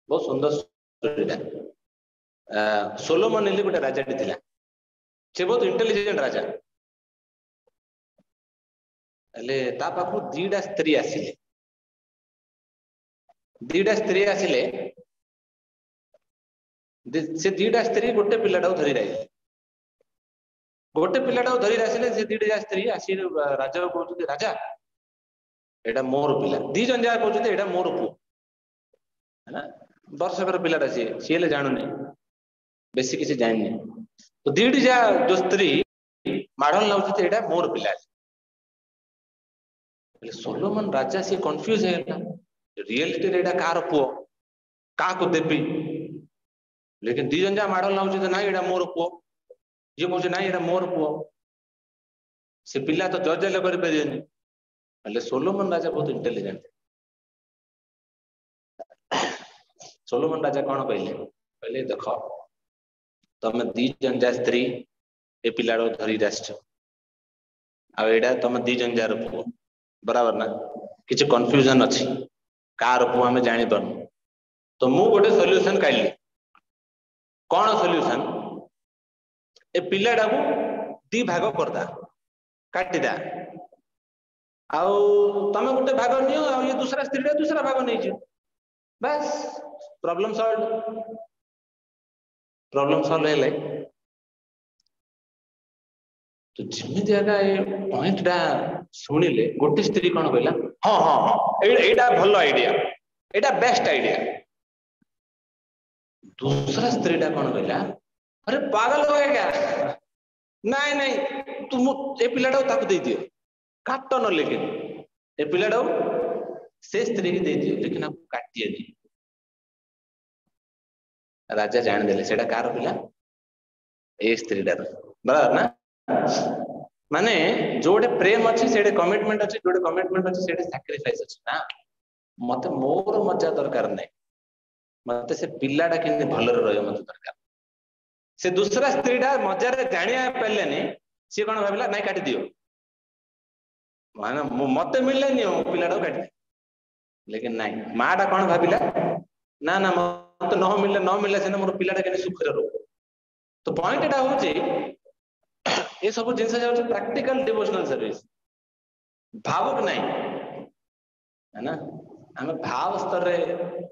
बहुत सुंदर स्टोरीटा। सोलोमन एली गोटे राजा थिला, से बहुत इंटेलिजेंट राजा, एले ता पाखु 2टा स्त्री आसिले, दीटा स्त्री आसिले से दीटा स्त्री गोटे पिलाटा धरी रही गोटे पिलाटा धरी आसिले से दीटा स्त्री आसी राजा को कहते राजा एटा मोर पिला दी जन जा कहते एटा मोर पुओ है ना दर्शकर पिलाटा सी जानूनी बेसी किसी जाननी तो दीटी जा जो स्त्री माड़ल लाउछते एटा मोर पिला सोलोमन राजा सी कंफ्यूज है रियलिटी रे एटा कार पुओ का को देबी लेकिन दी जन जा माड़ल लाउछते ना एटा मोर पुओ ये कहते ना एटा मोर पुओ से पिला तो जज कर परियनि सोलोमन राजा बहुत इंटेलिजेंट सोलोमन राजा कौन कहले देख तुम दी जन जा स्त्री ए पिला धरी आईडा तुम दी जन जार पुओ बराबर ना किसी कंफ्यूजन अच्छी कार पुओ आम जानी पार तो मु गोटे सॉल्यूशन काढली कौन सॉल्यूशन ए पिलाटा को दी भाग करदा काटिदा आउ तमे गोटे भाग नियो आ ये दूसरा स्त्री दूसरा भाग नहीं जो बस प्रॉब्लम सॉल्व है तो जिमिति आगा ए पॉइंट डा सुनिले गोटे स्त्री कौन कहला हाँ हाँ हाँ एटा भलो आइडिया एटा बेस्ट आइडिया दूसरा स्त्री डा कौन कहला अरे पागल हो गया नहीं नहीं तुम ए पिलाटा ताकू दे दियो काट न लेकिन ए पिलाटा से स्त्री की दे दियो लेकिन आपको काटिए दी राजा जान देले सेटा कार पिला ए स्त्री डा बराबर ना माने जोड़े प्रेम अच्छी सेड़े कमिटमेंट अच्छी जोड़े कमिटमेंट अच्छी सेड़े सैक्रिफाइस अच्छी ना मते मोर मजा दरकार नहीं मते से पिलाटा केने भलर रहियो मते दरकार से दूसरा स्त्रीटा मजारे जानिया पारलेनी सी कौन भाविला नहीं काटी दियो माने मते मिललेनी पिलाटा काटी लेकिन नहीं माटा कौन भाविला ना ना मते न मिलले से मोर पिलाटा केने सुख रे रहो तो पॉइंट एटा होची ये सब जिनसे जाउछ प्रैक्टिकल डिवोशनल सर्विस भावुक नहीं है ना हमें भाव स्तर रे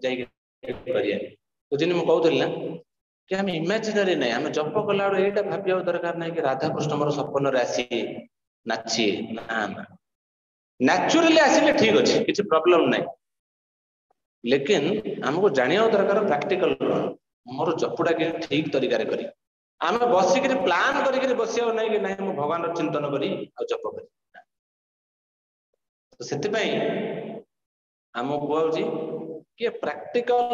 जाई करिया तो जिन म कहउतली ना कि हम इमेजिनरी नहीं हम जप कला एटा भाबिया दरकार नहीं कि राधा कृष्ण मोर सपन रे आसी नाची ना ना नेचुरली आसिले ठीक अछि किछि प्रॉब्लम नहीं लेकिन हमको जानिया दरकार प्रैक्टिकल मोर जपडा के ठीक तरीका रे करी आम बसिक प्लान करी बसिया नहीं कि नहीं भगवान चिंतन करी आ जप करी तो सेतिपई आम कहूँ कि प्रैक्टिकल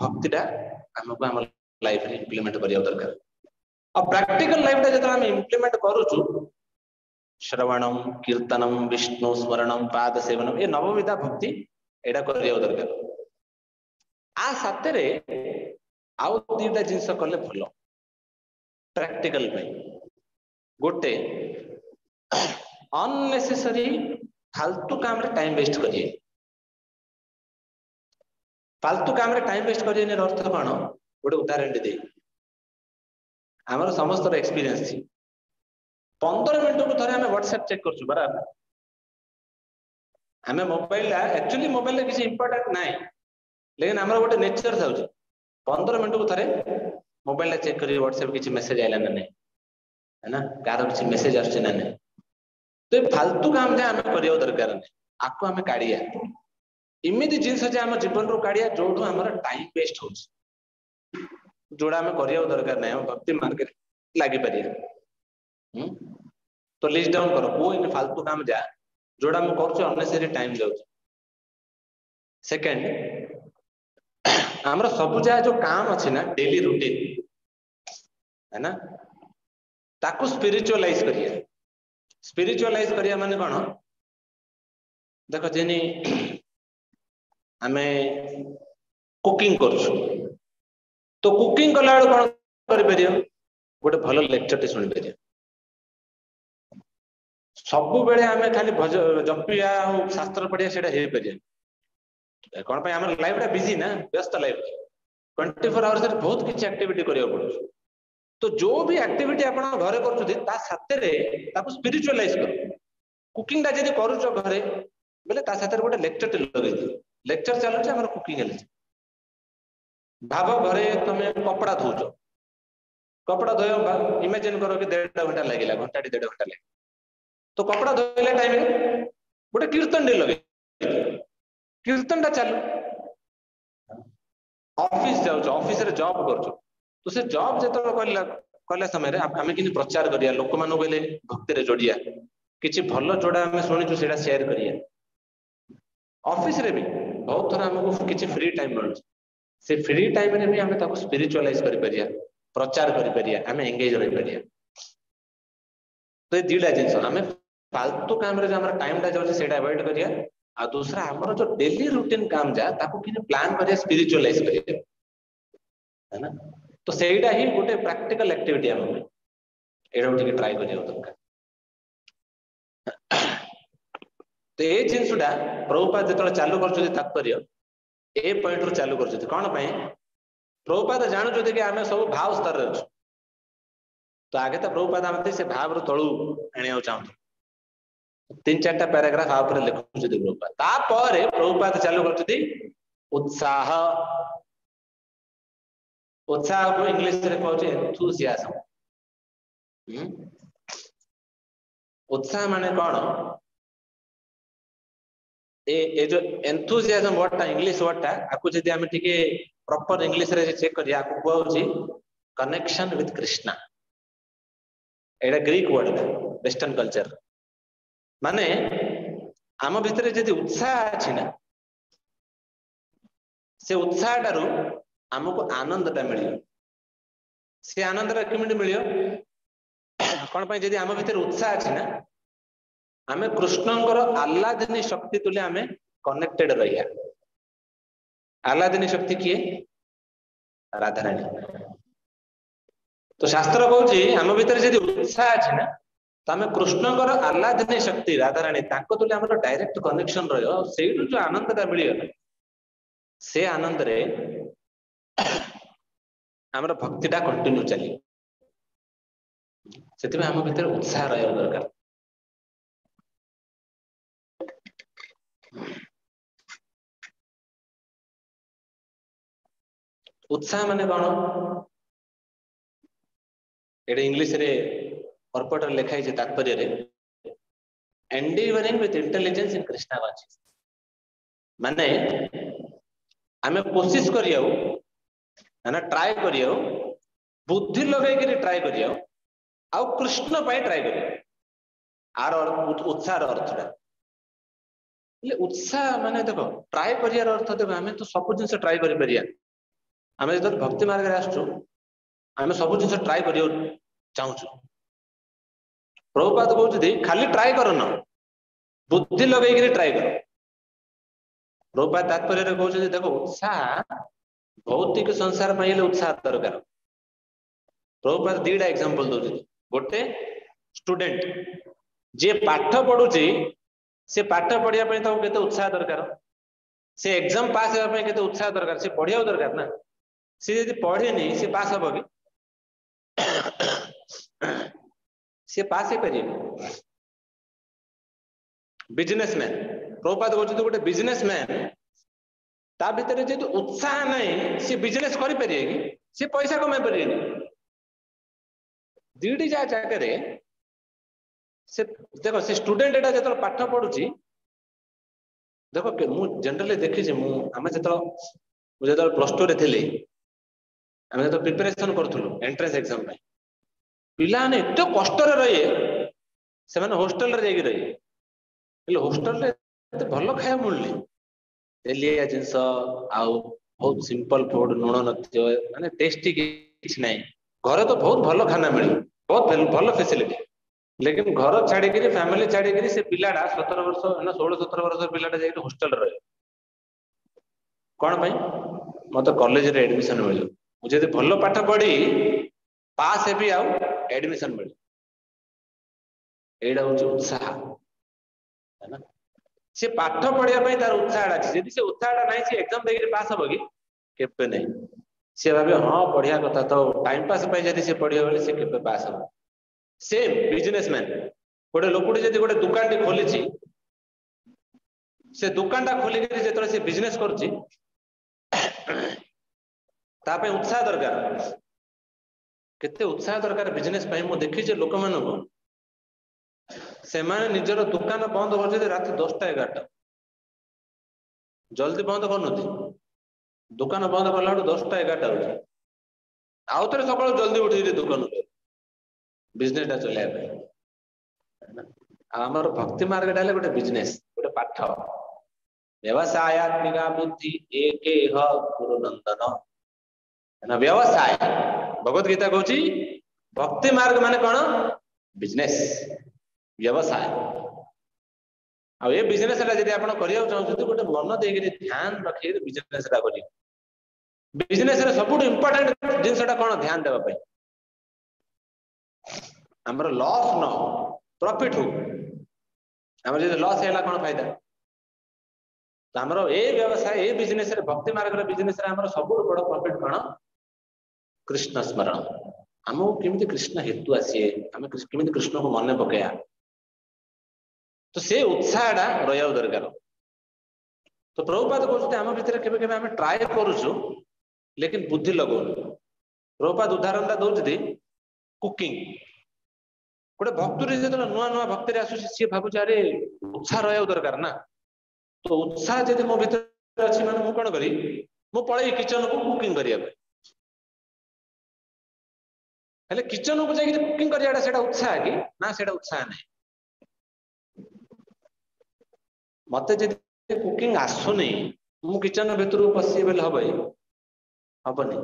भक्तिटा आमको आम लाइफ रे इंप्लीमेंट करिया दरकार और प्रैक्टिकल लाइफ टा जब हम इंप्लीमेंट करूछु श्रवणम कीर्तनम विष्णु स्मरणम पाद सेवनम ये नवविधा भक्ति एटा करिया दरकार आ साथे रे आउ दीटा जिंस कले भलो प्रैक्टिकल गोटे अननेसेसरी फालतू काम रे टाइम वेस्ट करिए फालतू काम रे टाइम वेस्ट करिए ने अर्थ कौन गोटे उदाहरण दे आमर समस्त एक्सपीरियंस थी 15 मिनट को थरे हमें व्हाट्सएप चेक करछु बराबर हमें मोबाइल एक्चुअली मोबाइल किसी इंपोर्टेंट नहीं लेकिन आमर गोटे नेचर था 15 मिनट को थरे मोबाइल चेक करिए व्हाट्सएप किसी मैसेज आइला ना नहीं है ना कार किसी मैसेज आछे ना नहीं तो फालतू काम जे हमें करियो दरकार नहीं आको हमें काढिया इमिति जिंस जे हम जीवन रो काढिया जोडू हमर टाइम वेस्ट होछ जोड़ा हमें करियो दरकार नहीं हम भक्ति मार्ग लागि परिया तो लिस्ट डाउन करो को इन फालतू काम जा जोड़ा हम करछु अननेसेसरी टाइम जाउछ सेकंड हमरा सब जा जो काम अछि ना डेली रूटीन है ना ताको स्पिरिचुअलाइज करिया माने कोन देखो जेनी हमें कुकिंग करछु तो कुकिंग कला कोन करि परियो गोटे भलो लेक्चर टे सुनि परियो सब बेले हमें खाली जपिया शास्त्र पढ़िया सेटा हे परिया कौन पे हमर लाइफ टा बिजी ना व्यस्त लाइफ 24 आवर्स रे बहुत किछ एक्टिविटी करिया पड़छ तो जो भी एक्टिविटी आपण घरे करछथि ता साथे रे ताको स्पिरिचुअलाइज करो कुकिंग टा जदी करूछ घरे बेले ता साथे गोटे लेक्चर टे लगै दे लेक्चर चलुचे हमर कुकिंग हेले भाव घरे तुम कपड़ा धोच कपड़ा धोय इमेजिन करो कि 1.5 घंटा लगे घंटा 1.5 घंटा लगे तो कपड़ा धोइले टाइम रे गोटे कीर्तन लगे कीर्तन टा चालू ऑफिस जाउछ ऑफिस रे जॉब करछ तो से जॉब जतो कला समय रे आमे किनि प्रचार करिया लोक मानो कहले भक्ति रे जोड़िया किछि भलो जोड़ा आमे सुनिछु सेटा शेयर करिया ऑफिस रे भी बहुत थोड़ा हमको किछि फ्री टाइम मिलछ से फ्री टाइम रे भी आमे ताको स्पिरिचुअलाइज करि परिया प्रचार करि परिया आमे एंगेज रहि परिया तो दीडा जिंस आमे फालतू काम रे हमर टाइम टा जाउछ सेटा अवॉइड करिया आ दूसरा हमर जो डेली रूटीन काम जा ताको किनि प्लान करिया स्पिरिचुअलाइज करिया है ना तो सेटा ही गोटे प्रैक्टिकल एक्टिविटी हम एडा उठी ट्राई करियो दरकार तो ए जिंसुडा प्रभुपाद जतले चालू करछथि तात्पर्य ए पॉइंट रो चालू करछथि कोन पय प्रभुपाद जानु जदि कि आमे सब भाव स्तर रे तो आगे तो प्रभुपाद आमते से भाव रो तळु आनिया चाहू 3-4 पैराग्राफ आ ऊपर लिखु जदि प्रभुपाद ता परे प्रभुपाद चालू करछथि उत्साह उत्साह को इंग्लिश रे कहउछ एंथुसियाज्म उत्साह माने कोन ए जो एंथुसियाज्म वर्ड ता इंग्लिश वर्ड ता आकु जदि हम ठीके प्रॉपर इंग्लिश रे चेक करिया आकु कहउछ कनेक्शन विथ कृष्णा एडा ग्रीक वर्ड है वेस्टर्न कल्चर माने आम भितर जदि उत्साह अछि ना से उत्साह टारू हमको आनंद टा मिलियो से आनंद टा केमिति मिलियो कोन पय जदि आम भितर उत्साह अछि ना आमे कृष्णंकर आह्लादिनी शक्ति तुले आमे कनेक्टेड रहिया आह्लादिनी शक्ति किए राधा रानी तो शास्त्र कहउछि आम भितर जदि उत्साह अछि ना तो आमे कृष्णंकर आह्लादिनी शक्ति राधा रानी ताको तुले हमर डायरेक्ट कनेक्शन रहियो सेइटु जो आनंद टा मिलियो से आनंद रे हमर भक्ति टा कंटिन्यू चली सेति में हम भीतर उत्साह रहयो दरकार उत्साह माने कोन एडे इंग्लिश रे परपटर लिखाई जे तात्पर्य रे endeavouring with intelligence in Krishna conscious माने हमें कोशिश करियो ना ट्राई करियो बुद्धि लगे कि ट्राई करियो आ कृष्ण पाई ट्राई करियो आर उत्साह अर्थटा उत्साह माने देखो ट्राई करियार अर्थ देखो हमें तो सब जिन ट्राई करि परिया हमें जब भक्ति मार्ग रे आसछु हमें सब जिन ट्राई करियो चाहूछु प्रभुपाद कहउछि खाली ट्राई करो ना बुद्धि लगे कि ट्राई करो प्रभुपाद तात्पर्य रे कहउछि देखो उत्साह भौतिक संसार पाइले उत्साह दरकार प्रभुपाद दीडा एग्जांपल दउछि गोटे स्टूडेंट जे पाठ पढुछि से पाठ पढ़िया पय तो केते उत्साह दरकार से एग्जाम पास हेबा पय केते उत्साह दरकार से पढ़िया दरकार ना से यदि पढ़ेनी से पास हबो कि से पास हे परिबे बिजनेसमैन प्रभुपाद कहउछि गोटे बिजनेसमैन ता भीतर जे उत्साह नहीं से बिजनेस करि परिए कि से पैसा कमाई परिए दीडी जा जाकरे से देखो से स्टूडेंट एटा जतो पाठ पढुची देखो मु जनरली देखि जे मु हमें जतो प्लस 2 रे थिले हमें जतो प्रिपरेशन करथुलु एंट्रेंस एग्जाम पे पिला ने एतो कष्ट रे रहे से माने हॉस्टल रे जाई रहे ले हॉस्टल रे एते भलो खाया मुलली तेलिया जिंस आउ बहुत सिंपल फूड नुण नथियो माने टेस्टी किछ नाही घर तो बहुत भलो खाना मिली बहुत भलो फैसिलिटी लेकिन घर छाड़ी करी फैमिली छाड़ी करी से पिलाडा 17 वर्ष ना 16-17 वर्ष पिलाडा जाई हॉस्टल रे कोन भाई मते कॉलेज रे एडमिशन मिलियो मुझे जे भलो पाठ पढ़ी पास हेबी आउ एडमिशन मिल एडा होची उत्साह है ना से पाठ पढ़िया पय तार उत्साह अछि यदि से उत्साह नाही से एग्जाम देके पास हबो कि केपे नहीं से भाबे हां पढ़िया कथा तो टाइम पास पय यदि से पढ़ियो बोले से केपे पास हबो सेम बिजनेसमैन गोटे लोकडी जदि गोटे दुकान टी खोलिछि से दुकान टा खोलिक जो से बिजनेस करुच्ची उत्साह दरकार केते उत्साह दरकार बिजनेस मु देखी लोक मानू से निजर दुकान बंद कर रात 10टा 11टा जल्दी बंद कर दुकान बंद कला 10टा 11टा हो आउ थे सका जल्दी उठी दुकान बिजनेस टा चलने आमर भक्ति मार्ग टा गोटे बिजनेस गोटे पाठ व्यवसायत्मिका बुद्धि एक गुरु नंदन व्यवसाय भगवत गीता कहूँ भक्ति मार्ग माने कौन बिजनेस व्यवसाय आ ये बिजनेस जब आप चाहते गोटे मन देकर ध्यान रखिए बिजनेस बिजनेस सब इम्पोर्टेंट जिनसा कौन ध्यान देवाई आमर लॉस न प्रॉफिट हो आम जो लॉस है कौन फायदा तो आमर ए व्यवसाय ए बिजनेस भक्ति मार्ग बिजनेस सब बड़ प्रॉफिट कौन कृष्ण स्मरण आमको केमी कृष्ण हेतु आसी आम केमी कृष्ण को मन पकड़ा तो से उत्साह रहा दरकार तो प्रभुपाद कहते आम भीतर केबे आम ट्राए करूँ लेकिन बुद्धि लगौन प्रभुपाद उदाहरण दौरान कुकिंग गोटे भक्ति जो नुआ नुआ भक्ति आसूँ सी भाव अरे उत्साह रहा दरकार ना तो उत्साह जब मो भीतर अच्छी मैंने मुझे कौन करी मु पलि किचन को कुकिंग करने किचन को जाकर कुकिंग करा उत्साह कि ना से उत्साह नहीं मत कुकिंग आसुनी मु किचन भीतर पशि बेले हबनी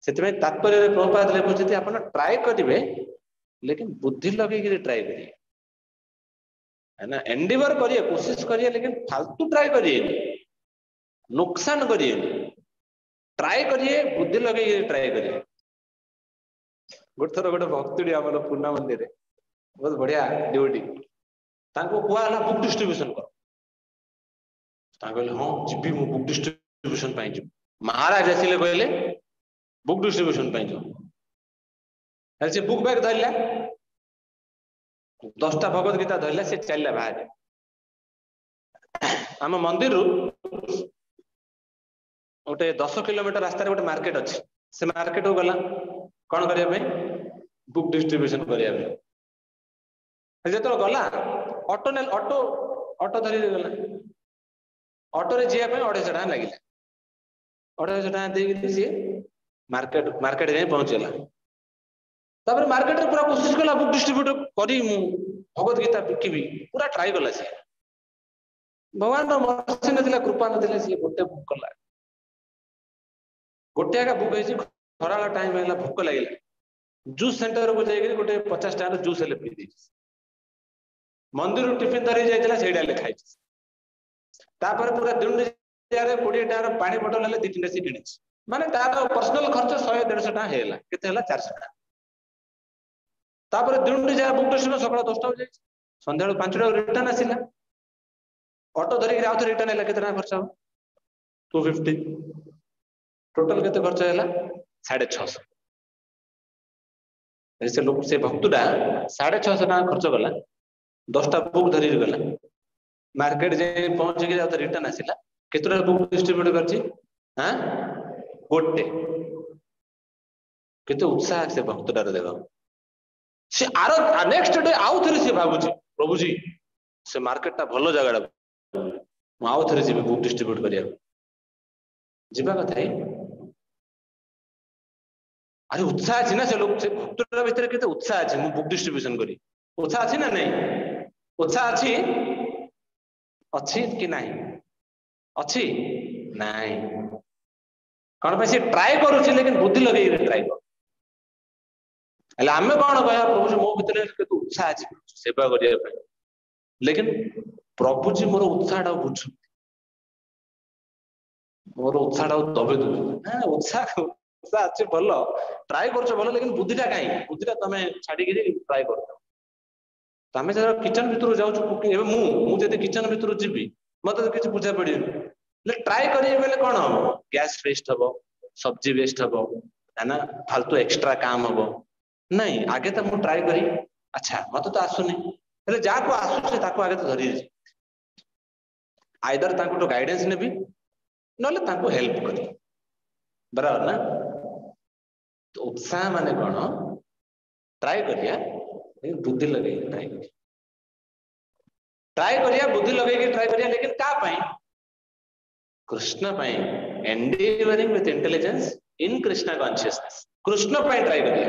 से तात्पर्य प्रभुपाद लिखुं आप ट्राए करेंगे लेकिन बुद्धि लगे ट्राए करिए है ना एंडिवर करिए कोशिश करिए लेकिन फालतू ट्राए करिए नुकसान करिए ट्राए करिए बुद्धि लगे ट्राए करिए गोटे थर गोटे भक्ति आम पूर्णा मंदिर बहुत बढ़िया ड्यूटी कहला बुक डिस्ट्रीब्यूशन कर हाँ जी मु बुक डिस्ट्रीब्यूशन जी महाराज आसिले कहले बुक डिस्ट्रीब्यूशन जो से बुक बैग धरला 10टा भगवत गीता धरला से चलला बाहर आम मंदिर गोटे 10 किलोमीटर रास्ता गोटे मार्केट अच्छी से मार्केट को गला कौन करने बुक डिस्ट्रीब्यूशन करने जो गला ऑटो ने ऑटो ऑटो धरी गला ऑटो रे जीवा 250 टका लगे 250 टका देगी सी मार्केट मार्केट जाए पहुंचला तापर मार्केट रे पूरा कोशिश कला बुक डिस्ट्रीब्यूट करी मु भगवत गीता बिकिबी पूरा ट्राई कला सी भगवान मर्सी नथिला कृपा नथिला सी गोटे बुक कला गोटे आगा बुक है खराला टाइम है भूक लगे जूस सेंटर को जाकर गोटे 50 टका जूस हेले पी दी मंदिर टिफिन धरी जाइला सेडा लिखाई तापर पूरा दिन 20 टका पानी बोतल हेले 2-3 सी किणी माने तार पर्सनल खर्च 100-150 टका हेला केते हेला 400 टका तापर दिन जा बुक स्टेशन सकाळ 10 टा जाई संध्या 5 टा रिटर्न आसिला ऑटो धरी के आउथ रिटर्न हेला केते टका खर्च हो 250 टोटल केते खर्च हेला 650 से लोग से भक्तुटा 650 टका खर्च कला 10टा बुक धरी गला मार्केट जाए पहुंच के रिटर्न आसिला केतटा बुक डिस्ट्रीब्यूट करछि हां गोटे केते उत्साह से भक्तटार देखो से आरो नेक्स्ट डे आउ थरे से भाबुछि प्रभु जी से मार्केट ता भलो जगह मु आउ थरे से बुक डिस्ट्रीब्यूट करिया जिबा कथा है अरे उत्साह अछि ना से लोग से भक्तटार भीतर केते उत्साह अछि मु बुक डिस्ट्रीब्यूशन करी उत्साह अछि ना नहीं उत्साह अछि अच्छी कि नहीं अच्छी नहीं कौन पे ट्राए करुच्ची लेकिन बुद्धि लगे ट्राए कर आम कौन कह प्रभु जी मो भीतर उत्साह अच्छी सेवा करने लेकिन प्रभु जी मोर उत्साह टा बुझ मोर उत्साह टा दबे दे उत्साह उत्साह अच्छे भल ट्राए कर भल लेकिन बुद्धिटा कहीं बुद्धिटा तुम छाड़ी ट्राए कर तमें जब किचन भीतर जाऊँ मुझे किचन भीतर जीवी मत किसी बुझा पड़े ट्राए करें कौन हम गैस वेस्ट हम सब्जी वेस्ट हम है ना फालतू एक्स्ट्रा काम हम नहीं आगे तो मुझे ट्राए करी अच्छा मत तो आसुनी जहाँ को आसुचे आगे तो धरी आइदर तांको गाइडेंस नेबी नले तांको हेल्प करी बराबर ना। तो उत्साह माने कौन ट्राई करिया बुद्धि लगे ट्राई करिया बुद्धि लगे ट्राई करिया लेकिन का पाई कृष्ण पाई endeavouring with intelligence in Krishna consciousness Krishna पाई ट्राई करिया।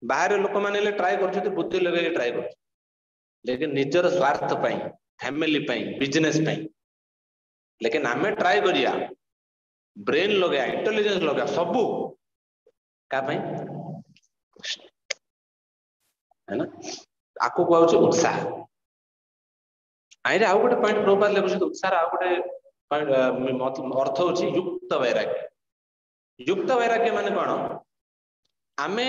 बाहर लोक माने ट्राई कर बुद्धि लगे ट्राई कर लेकिन निजर स्वार्थ पाई फैमिली पाई बिजनेस पाई लेकिन आमे ट्राई करिया ब्रेन लगे इंटेलिजेंस लगे सबू का पाई है ना। आको कहूँ उत्साह आईरे आउ गोटे पॉइंट प्रभुपाद लिखुछथि उत्साह आउ गोटे अर्थ होछि युक्त वैराग्य। युक्त वैराग्य माने कौन आमे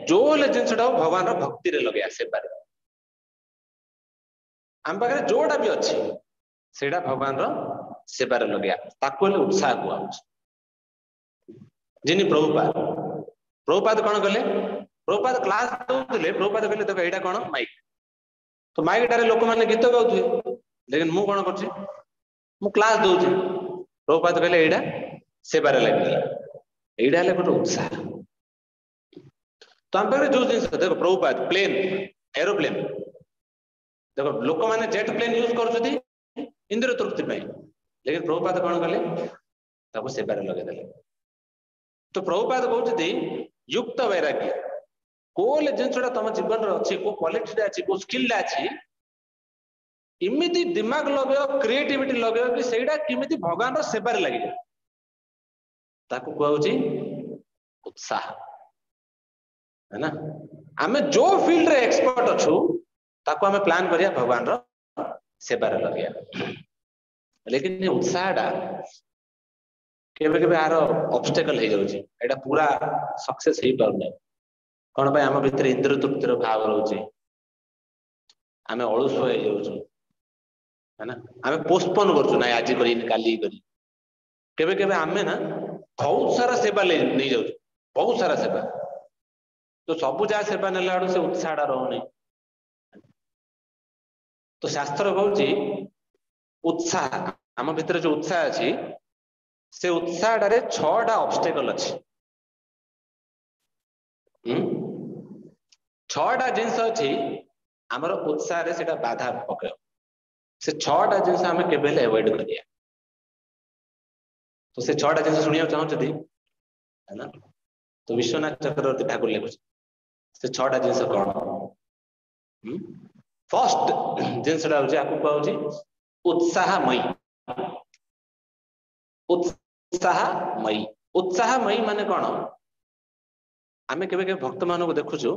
जो जिनसटा भगवान भक्ति रे लगे सेबारे आम पाखे जोड़ा भी अच्छी सेटा भगवान सेबारे लगे ताको उत्साह कुआ जिनी प्रभुपाद कौन कले प्रभुपाद क्लास दौले प्रभुपाद कहले देखो एटा कौन माइक तो माइक टारे लोक माने गीत गाउथुए लेकिन मु कौन करछि मु क्लास दउछि प्रभुपाद कहले एटा सेबारे लगे एटा ले गोटे उत्साह। तो हम पाखे जो जिन देखो प्रभुपाद प्लेन एरोप्लेन देखो लोक माने जेट प्लेन यूज कर इंद्र तृप्ति लेकिन प्रभुपाद कौन कले ताको सेबारे लगे देले। तो प्रभुपाद कहते युक्त वैराग्य कोल जिनसटा तुम जीवन अच्छी को क्वालिटी अच्छी को स्किल अच्छी इमिति दिमाग लगे क्रिएटिविटी लगे कि सेटा किमिति भगवान सेबारे लगे ताको कहउची उत्साह है ना। आमे जो फील्ड रे एक्सपर्ट अच्छू ताको आमे प्लान करिया भगवान सेबारे लगे लेकिन ये उत्साह टा केबे केबे आरो ऑब्स्टेकल हे जाउची एटा पूरा सक्सेस हे पाउना कोन भाई हम भीतर इंद्र तृप्तिर भाव रहउची आमे अलस हो जाउछु है ना आमे पोस्टपोन करछु ना आज करी काली करी केबे केबे आमे ना बहुत सारा सेवा ले जाउछु बहुत सारा सेवा तो सबु जा सेवा नेला आडू से उत्साह रहउनी। तो शास्त्र कहउची उत्साह आम भीतर जो उत्साह अछि से उत्साह रे 6टा ऑब्स्टेकल अछि 6टा जिंस अछि हमर उत्साह रे सेटा बाधा पके से 6टा जिंस हमें केबेले अवॉइड करिया। तो से 6टा जिंस सुनिया चाहउछथि है ना। तो विश्वनाथ चक्रवर्ती ठाकुर लिखुछ से 6टा जिंस कोन फर्स्ट जिनसटा होची आपको कहउची उत्साहमयी उत्साहमयी उत्साहमयी माने कौन आमे केबे केबे भक्त मानको देखुछु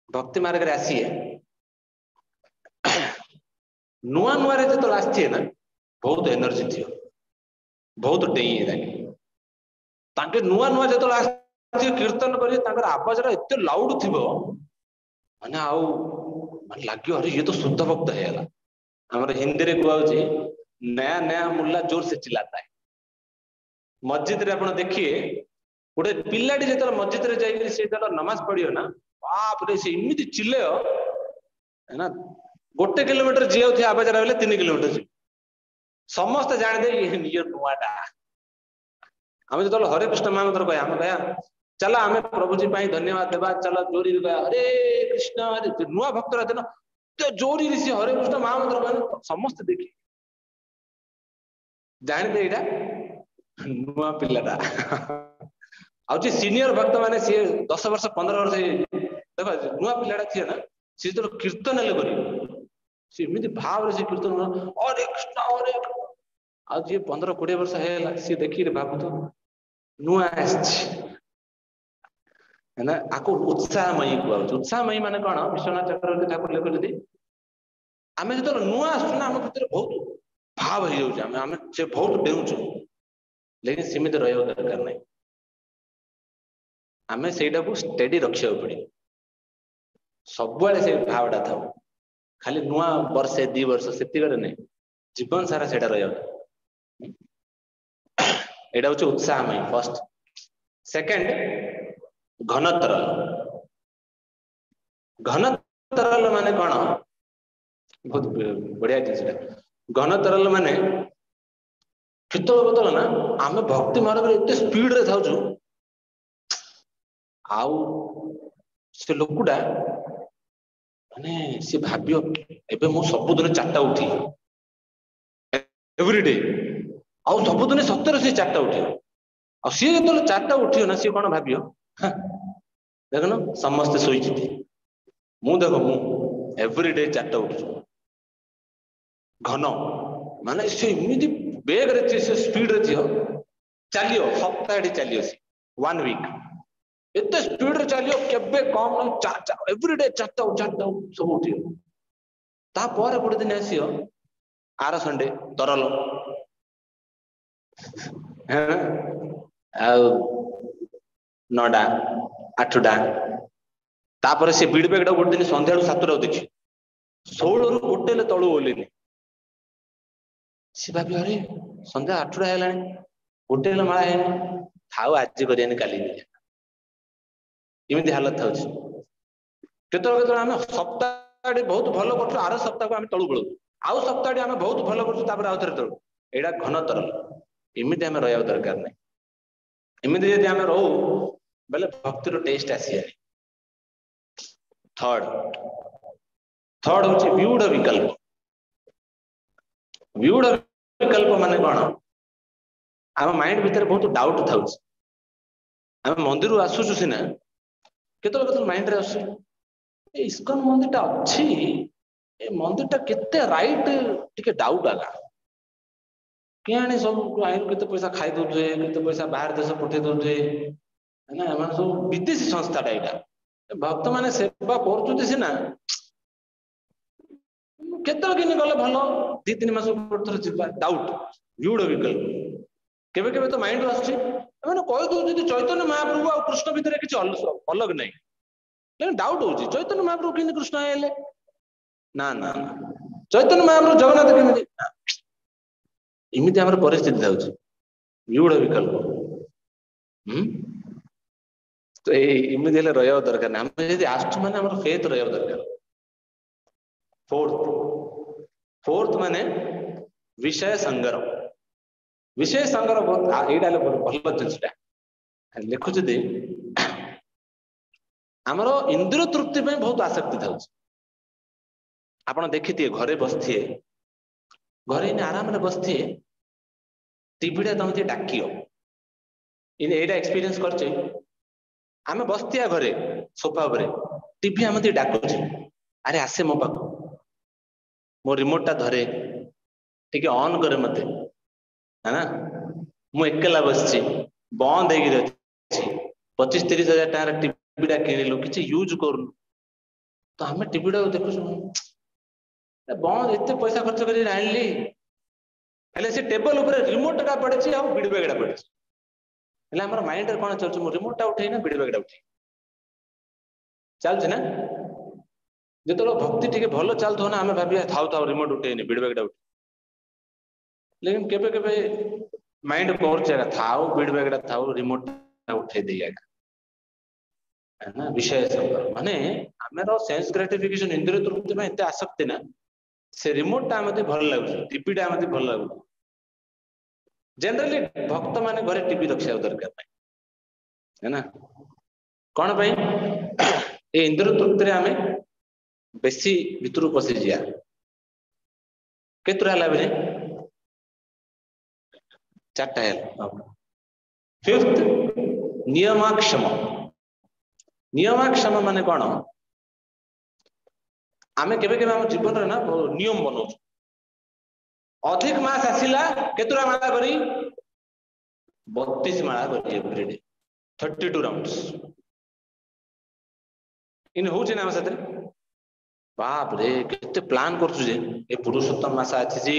भक्ति मार्ग रे आसीए नुआ नुआ रे जतो आछिए ना बहुत एनर्जी थियो बहुत डेई लागे ताके नुआ नुआ जतो आछिए कीर्तन करी ताकर आवाज रा एते लाउड थिबो माने आउ मन लाग्यो अरे ये तो शुद्ध भक्त है हमारे हिंदी रे कहउची नया नया मुल्ला जोर से चिल्लाता है। मस्जिद रे आपण देखिए गोटे पिल्लाटी जेतल मस्जिद रे जाई से नमाज पढ़ियो ना बाप रे से इमिति चिल्लेयो है ना 1 किलोमीटर जियो थे आवाज रहले 3 किलोमीटर जी समस्त जान दे ये नुआटा हम जेतल हरे कृष्ण महामंत्र कहया हम कहया चलो आमे प्रभु जी पाई धन्यवाद देबा चलो जोरी रे हरे कृष्ण हरे नुआ भक्त रहते ना तो जोरी रे से हरे कृष्ण महामंत्र कहया समस्त देखि जान दे एटा नुआ पिल्लाटा आउची सीनियर भक्त माने से 10 वर्ष 15 वर्ष देखो नुआ पिल्लाटा थिए ना से तो कीर्तन ले करी से एमिति भाव रे से कीर्तन हरे कृष्ण आज ये 15-20 वर्ष हेला से देखि रे बाबू तो नुआ आछि है ना आको उत्साहमयी कहउछ। उत्साहमयी माने कोन विश्वनाथ चक्रवर्ती ठाकुर लिखुछथि आमे जतो नुआ आसु ना हम भीतर बहुत भाव हे जाउछ आमे से बहुत डेउछु लेकिन सीमित रहयो दरकार नै आमे सेटा को स्टेडी रखियो पड़ी सब बेले से भावडा थाउ खाली नुआ वर्षे 2 वर्ष सेति करे नै जीवन सारा सेटा रहयो एटा होछ उत्साहमयी फर्स्ट। सेकंड घन तरल माने कौन बहुत बढ़िया जिनसटा घन तरल माने केतल बदल ना आम भक्ति मार्ग एत स्पीड रे थाउछु आउ से लोकुडा माने से भाबियो एबे मु सबुदिन 4टा उठी एवरीडे आउ सबुदिन सत्तर से 4टा उठी आ सी जो 4टा उठियो ना सी कौन भाबियो देखन समस्त सोई मु देखो मु एवरीडे 4टा उठु घन माने से इमिति बेग रे से स्पीड रे थियो चलियो सप्ताह चलियो सी 1 वीक एते स्पीड रे चलियो केबे कम न 4टा एवरीडे 4टा सब उठियो ता पर गोटे दिन आसियो आर संडे तरल आ 9टा 8टा तापर से बीड बैग गोटे दिन संध्या 7टा देखी 16 रु गोटे तलू ओलिनी सी भाभी अरे संध्या 8टा है गोटे माला है थाऊ आज करियानी काली इमती हालत था केत आम सप्ताह बहुत भल कर आर सप्ताह को आम तलू पड़ू आउ सप्ताह आम बहुत भल कर आउ थे तलू एटा घन तरल इमती आम रहा दरकार नहीं इमती यदि आम रहू बेले भक्तिर टेस्ट आसी थर्ड हूँ व्यूढ़ विकल्प व्यूढ़ विकल्प माने कौन आम माइंड भितर बहुत डाउट था आम मंदिर आसुचु सीना केतल माइंड रे आस इस्कन मंदिर टा अच्छी ए मंदिर टा केते राइट टिके डाउट आगा क्या सब आइर केते पैसा खाई दउथे केते पैसा बाहर देश पठे दउथे ना एमान सब विदेशी संस्था टा एटा भक्त माने सेवा करछुते सीना केतल किन गले भलो 2-3 मास पर जिबा डाउट व्यूढ़ विकल्प केबे केबे तो माइंड आछी माने कहि दउ जदि चैतन्य महाप्रभु और कृष्ण भीतर किछ अलग नहीं लेकिन डाउट होची चैतन्य महाप्रभु किन कृष्ण आइले ना ना चैतन्य महाप्रभु जगन्नाथ किन इमिति हमर परिस्थिति थाउची व्यूढ़ विकल्प तो ए इमिति हेले रहया दरकार ना हम यदि आस्तु माने हमर फेथ रहया दरकार फोर्थ माने विषय संग्रह बहुत एटा भल जिनसटा लिखु दे आमर इंद्रिय तृप्ति पे बहुत आसक्ति था आपन देखिए घरे बसथिए घरे आराम रे बसथिए टीवीटा तुम डाकियो इन एटा एक्सपीरियंस करछे आमे बसथिया घरे सोफा ऊपर टीवी आमते डाकुछे अरे आसे मो पाखु मो रिमोट टा धरे टिके ऑन करे मते है ना मु एकला बसछि बंद हेगी रहछि 25-30 हजार टाका टीवी टा किनिलु किछि यूज करनु तो हमें टीवी टा देखु बंद एते पैसा खर्च करी आनली हेले से टेबल ऊपर रिमोट टा पड़छि आ बीड बैग टा पड़छि हेले हमर माइंड रे कोन चलछि मु रिमोट टा उठै ना बीड बैग टा उठै चलछि ना जेतलो भक्ति टिके भलो चलतो ना हमें भाबिया थाउ रिमोट उठैनी बीड बैग टा उठै लेकिन केबे केबे माइंड कोर जगह थाउ बीड बैग टा थाउ रिमोट टा उठै देयागा है ना विषय संग्रह माने हमरो सेंस ग्रेटिफिकेशन इंद्रिय तृप्ति में एते आसक्ति ना से रिमोट टा मते भल लागु टीवी टा मते भल लागु जनरली भक्त माने घरे टीवी रखिया दरकार नहीं है ना कोन भाई ए इंद्रिय तृप्ति रे हमें बेसी भितर पसी जिया केतरा लाबरे 4टा है फिफ्थ नियमाक्षम माने कौन आमे केबे केबे हम जीवन रे ना नियम बनाउ अधिक मास आसिला केतरा माला करी 32 माला करी एवरीडे 32 राउंड्स इन होचे ना साथे बाप रे केते प्लान करछु जे ए पुरुषोत्तम मास आछि जी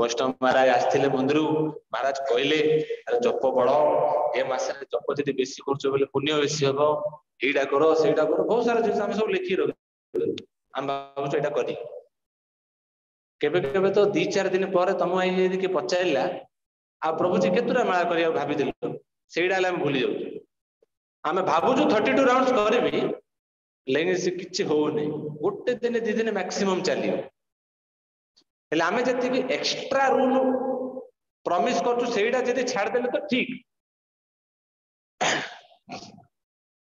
वैष्णव महाराज आस्थिले मंदिर महाराज कहले अरे जप बड़ ए मास जप जदि बेसी करछो बोले पुण्य बेसी हबो एडा करो सेडा करो बहुत सारा जिंस हम सब लिखि रख हम बाबू एटा करी केबे केबे तो 2-4 दिन पर तुम आई यदि के पचाइला आ प्रभु जी केतुरा माला करिया भाबी दिलो सेडा हम भूली जाउ आमे भाबु जो 32 राउंड्स करबी लेकिन से किछि हो नै गोटे दिन 2 दिन मैक्सिमम चलियो हेले आमे जति एक्स्ट्रा रूल प्रॉमिस करछु सेटा जति छाड़ देले तो ठीक,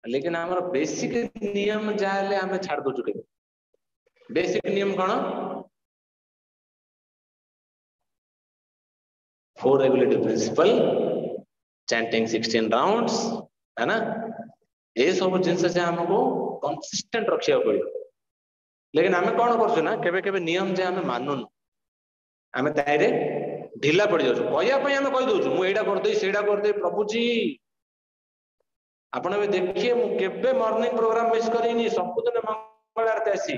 लेकिन हमारा बेसिक नियम जाले आमे छाड़ दो चुके। बेसिक नियम कौन? 4 रेगुलेटरी प्रिंसिपल, चैंटिंग 16 राउंड्स, है ना? ये सब जिनस से हमको कंसिस्टेंट रखिया पड़ो। लेकिन आमे कौन करछु ना केबे केबे नियम जे आमे मानुन, आमे ताइरे ढिला पड़ जाउछु। कहया पई आमे कहि दोछु मु एडा कर देई सेडा कर देई। प्रभु जी आपण भी देखिए मु केबे मॉर्निंग प्रोग्राम मिस करिनी, सबुदिन मंगल आरती आसी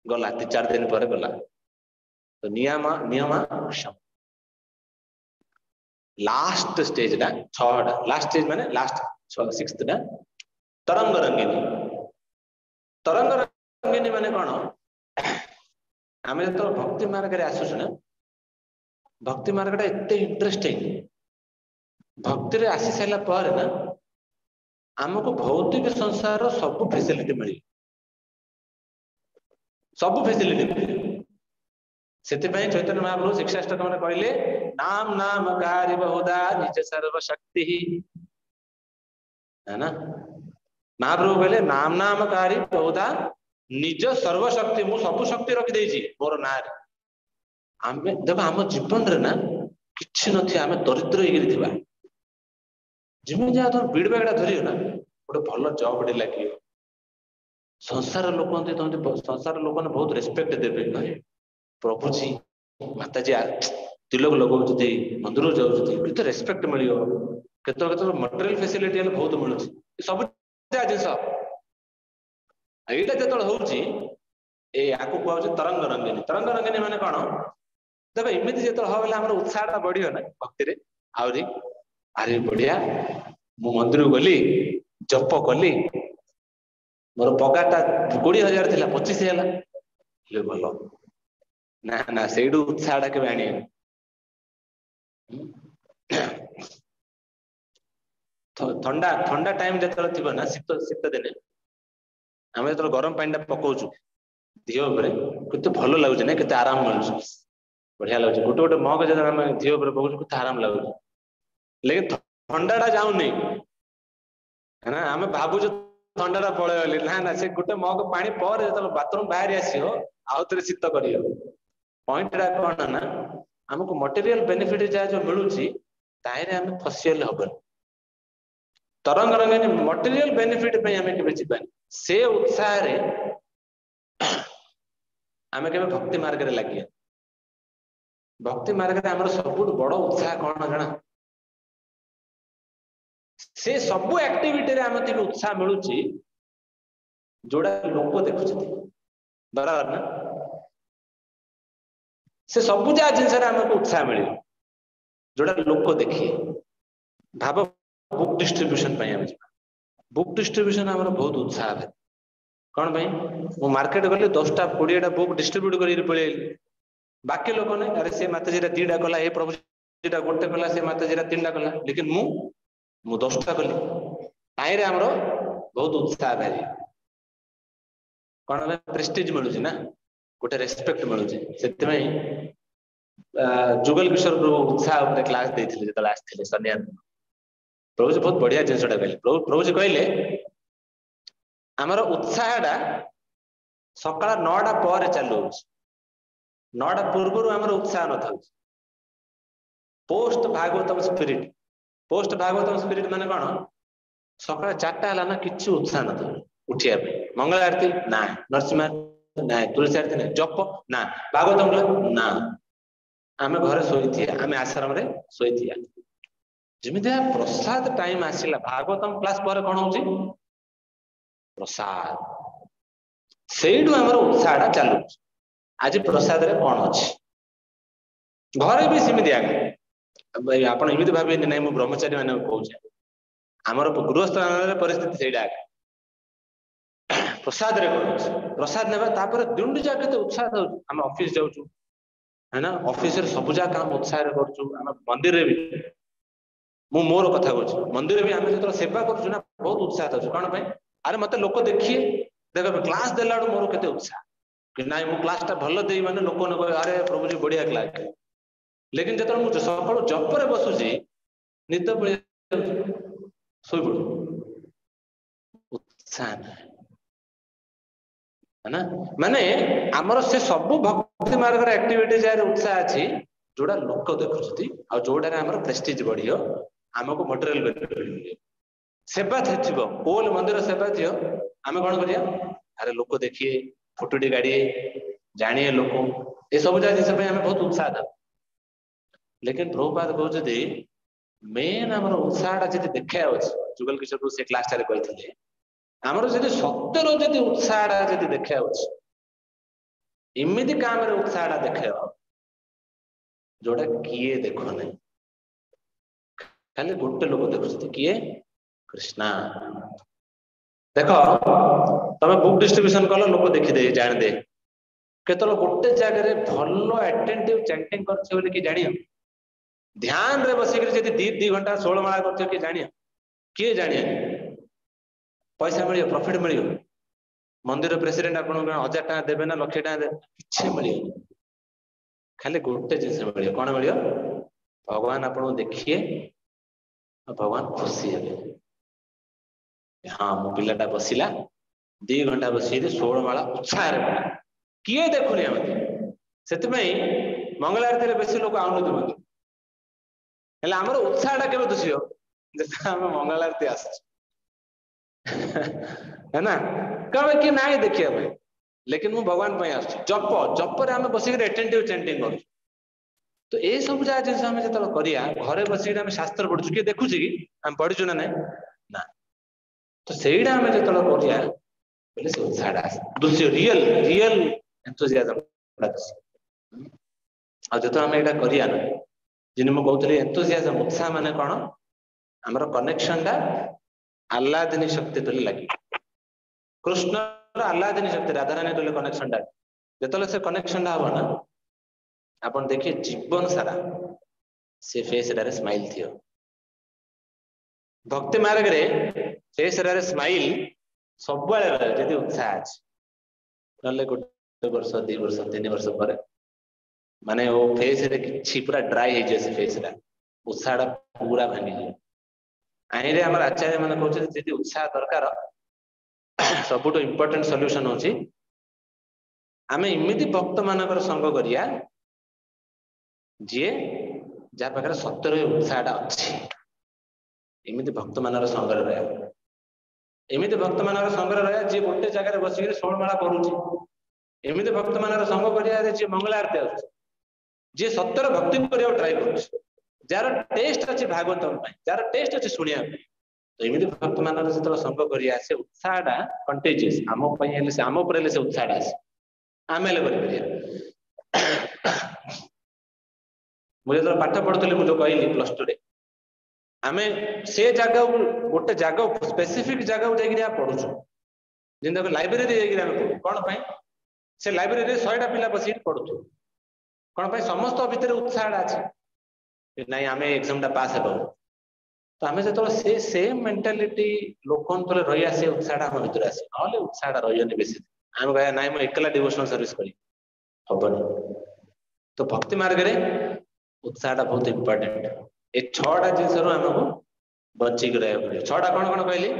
गला 3-4 दिन पर गला। तो नियम लास्ट स्टेज दा 6टा लास्ट स्टेज माने लास्ट 6th दा तरंग रंगिनी। तरंग रंगिनी माने कोन? आमे तो भक्ति मार्ग रे आसुछ ना, भक्ति मार्ग टा एते इंटरेस्टिंग। भक्ति रे आसी साइला पर ना हमको भौतिक संसार सब फैसिलिटी मिली, सब फैसिलिटी मिली। सेतिपई चैतन्य महाप्रभु शिक्षाष्टकम रे कहले नाम नाम कारी बहुधा निज सर्व शक्ति, है ना? महाप्रभु कहले नाम नाम कारी बहुधा निज सर्व शक्ति, मु सब शक्ति रखी देछि मोर ना रे। आमे देखो हम जीवन रे ना किछि नथि, आमे दरिद्र हेगिरि थिबा, जिमे जा तो बीड़ बैगड़ा धरियो ना गोटे भल जॉब टे लागियो, संसार लोक संसार लोक ने बहुत रेस्पेक्ट देबे। नहीं प्रभु जी माता जी तिलक लगौछथि, मंदिर जाउछथि, केते रेस्पेक्ट मिलियो, केते केते मटेरियल फैसिलिटी हल बहुत मिलुछि। सब जिनस एटा जतल होउछि ए आकु कहउछि तरंग रंगिनी। तरंग रंगिनी माने कोन? देखो इमिति जतल हो बेला हमर उत्साहटा बढ़ियो ना भक्ति रे, आउरी अरे बढ़िया मु मंदिर गली जप कली, मोर पगारटा 20,000 थिला 25 होला, ले भलो ना ना सेडू उत्साहटा के आनी। ठंडा ठंडा टाइम जतल थिबो ना, शीत शीत दिने आमे जतल गरम पानी पकाउछु धियो उपरे केते भलो लागुछ ना, केते आराम मिलुछ, बढ़िया लागुछ। गोटे गोटे मग जतल आमे धियो उपरे पकाउछु केते आराम लागुछ, लेकिन ठंडाटा जाउनी, है ना? आमे भाबुछु ठंडाटा पळे गली, ना ना से गोटे मग पानी पर जतल बाथरूम बाहर आसीयो आउ तरे शीत करियो। पॉइंटटा कोन ना हमको मटेरियल बेनिफिट जा जो मिलुछि ताइरे आमे फसियल हबन। तरंग रंगिनी मटेरियल बेनिफिट पे आमे केबे जिबानी, से उत्साह रे आमे केबे भक्ति मार्ग रे लागिया। भक्ति मार्ग रे हमर सबुठ बड़ उत्साह कोन जाना, से सबु एक्टिविटी रे आमे उत्साह मिलुछि जोड़ा लोक देखुछथि, बराबर ना? से सबु जा जिनस रे हमको उत्साह मिलियो जोड़ा लोक देखिए। भाव बुक डिस्ट्रीब्यूशन पे आमे जिबा, बुक डिस्ट्रीब्यूशन हमर बहुत उत्साह है। कौन भाई वो मार्केट गले 10टा 20टा बुक डिस्ट्रीब्यूट करी पळे, बाकी लोक ने अरे से माताजी रा 2टा कला, ए प्रभु जीटा गोटे कला, से माताजी रा 3टा कला, लेकिन मु 10टा कली। ताइरे हमरो बहुत उत्साह भारी कौन भाई प्रेस्टीज मिलुछि ना, गोटे रेस्पेक्ट मिलुछि। सेति में जुगल किशोर प्रभु उत्साह ऊपर क्लास देथिले जतला आस्थिले सन्यान। प्रभु जी बहुत बढ़िया जिनसटा कहले। प्रभु जी कहले आमर उत्साहटा सकाळ 9टा पर चालू होछि, 9टा पूर्व आमर उत्साह न थाउछि। Post Bhagavatam spirit, post Bhagavatam spirit माने कोन? सकाळ 4टा हला ना किछि उत्साह न थाउ उठिया पे, मंगल आरती ना, नरसिंह ना, तुलसी आरती ना, जप ना, भागवतम ना, आमे घरे सोइथिया, आमे आश्रम रे सोइथिया। जिमिति प्रसाद टाइम आसिला, भागवतम क्लास पर कोन होछि? प्रसाद। सेइडु हमर उत्साहटा चालू। आज प्रसाद रे कोन अछि? घरे भी सिमिति आगे भाई आपण इमिति भाबे नै मु ब्रह्मचारी माने कहूछे, हमर गृहस्थ परिस्थिति सेइडा प्रसाद रे कोन अछि? प्रसाद नेबा तापर दुंड जाके तो उत्साह थाउ। हम ऑफिस जाउछु, है ना? ऑफिस रे सब जा काम उत्साह रे करछु। हम मंदिर रे भी मु मोर कथा कहूछु, मंदिर रे भी हम जतरा सेवा करछु ना बहुत उत्साह थाउ। कोन भाई? अरे मते लोक देखिए, देखो क्लास देलाडो मोर केते उत्साह, कि नाई मु क्लास टा भल दे माने लोक न कहे अरे प्रभु जी बढ़िया क्लास। लेकिन जब मुझे सकाळु जपरे बसुची निद पळे सोई पड़ू उत्साह है ना माने आमर से सब भक्ति मार्ग एक्टिविटी जार उत्साह अच्छी जोड़ा लोक देखुछती आ जोड़ा आमर प्रेस्टीज बढ़ियो आमको मटेरियल बेनिफिट सेवा थिबो कोल मंदिर सेवा थियो आमे कोन करिया अरे लोक देखिए फोटोटी गाड़ी जानिए लोक ए सब जिस हमें बहुत उत्साह था। लेकिन प्रभुपाद कहते मेन आमर उत्साह जब देखा जुगल किशोर से क्लास टारे कहते आमर जब सत्यर जब उत्साह जब देखा इमिति काम उत्साह देखा जोड़ा किए देख ना खाली गोटे लोक देखुं किए कृष्णा देख तमें बुक डिस्ट्रीब्यूशन कल लोक देखीदे जान दे केत गोटे जगह भल अटेंटिव चैंटिंग कर जान ध्यान रे बसिक दी घंटा 16 माला कर किए जानिया किए जानिया पैसा मिल प्रॉफिट मिल मंदिर प्रेसिडेंट आप 1000 टका देवे ना 1,00,000 टका देवे किसी मिल खाली गोटे जिन मिल कौन मिल भगवान आपको देखिए भगवान खुशी है हाँ मो पिलाटा बसिला 2 घंटा बस 16 माला उत्साह किए देखुनि से मंगल आरती बेसी लोक आउन आमर उत्साह के दुषियो मंगल आरती आस है ना कहे कि ना देखिए लेकिन मु भगवान आस जप जप आम बसिक एटेंटिव चैंटिंग कर तो ये सब जगह जिन आम जो करिया घरे बसिक शास्त्र पढ़ु किए देखुची कि आम पढ़ीचु ना ना तो सहीटा आम जो करिया बोले से उत्साह दृश्य रियल रियल एंथुसियाज्म आ जो आम यहाँ करिया ना जिन मु कहते एंथुसियाज्म उत्साह माने कौन आमर कनेक्शन टा आह्लादिनी शक्ति तो लगे कृष्ण आह्लादिनी शक्ति राधारानी तो कनेक्शन टा जो से कनेक्शन टा हम ना आपन देखिए जीवन सारा से फेस रे स्माइल थियो भक्ति मार्ग रे फेस रे स्माइल सब बेले जदी उत्साह अछि नले गोटे वर्ष 2 वर्ष 3 वर्ष पर माने वो फेस रे किछि पूरा ड्राई हे जैसे फेस रे उत्साह पूरा भांगी जाय आईरे हमर आचार्य माने कहउछ जदी उत्साह दरकार सबुठ इंपोर्टेंट सॉल्यूशन होची आमे इमिति भक्त मानकर संग करिया जे जा पाखरे सत्यर उत्साह अच्छी इमिति भक्त मानर संग रहा एमिति भक्त मानर संग रहा जे गोटे जगह बसिक 16 माला करूची एमिति भक्त मानर संग करिया जे मंगल आरती आछी जे सत्यर भक्ति करिया ट्राई करूची जार टेस्ट अच्छे भागवतम जार टेस्ट अच्छे शुणिया तो एमिति भक्त मानर जो संग करिया से उत्साहटा कंटेजियस आम से आम उपर से उत्साहटा आसे आम मुझे पाठ पढ़ुली मुझे कहली +2 रे आमे से जगह गोटे जगह स्पेसिफिक जगह जाकि पढ़ुचु जिन लाइब्रेरी जाकि कौन से लाइब्रेरी 100टा पिला बस पढ़ुचु कौन समस्त भितर उत्साह अच्छे नाई आम एग्जाम टा पास हो तो आम जो से सेम मेंटालिटी लोक रही से उत्साह आम भर आसे ना उत्साह रही बेसी आम कह ना मुझे एकला डिवोशनल सर्विस करी हेनी तो भक्ति मार्ग रे उत्साह बहुत इंपोर्टेंट ए 6टा जिनस आमको बचिक रहा पड़े 6टा कौन कौन कहली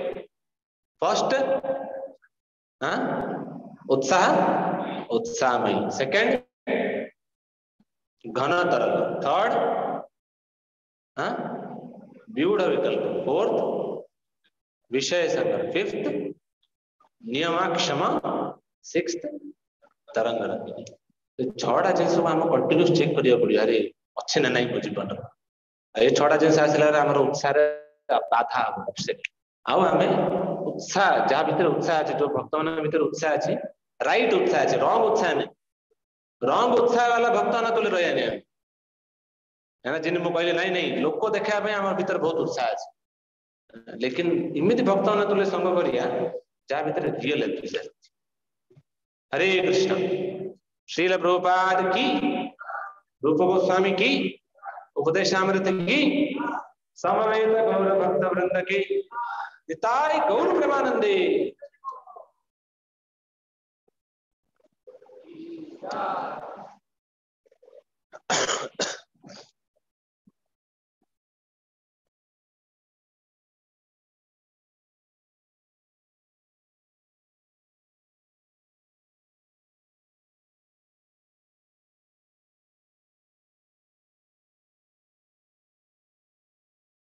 फर्स्ट उत्साह उत्साहमयी सेकंड घन तरल थर्ड व्यूढ़ विकल्प फोर्थ विषय संग्रह फिफ्थ नियमाक्षम सिक्स्थ तरंग रंगिनी 6टा जिनस आम कंटिन्यूस चेक करिया पड़े अरे अच्छे ना नहीं जीवन ये 6टा जिनस आसला आम उत्साह बाधा आम उत्साह जहाँ भीतर उत्साह अच्छे जो भक्त मान भीतर उत्साह अच्छे राइट उत्साह अच्छे रंग उत्साह नहीं रंग उत्साह वाला भक्त मान तुले रही है जिन मुझे कहली नहीं नहीं लोक देखा आम भीतर बहुत उत्साह अच्छे लेकिन इमिति भक्त मान तुले संग करिया जहाँ भीतर रियल एंथुसियाज्म। हरे कृष्ण श्रील प्रभुपाद की रूप गोस्वामी की उपदेशामृत की समवेत गौर भक्त वृंद की निताय गौर प्रेमानंदे।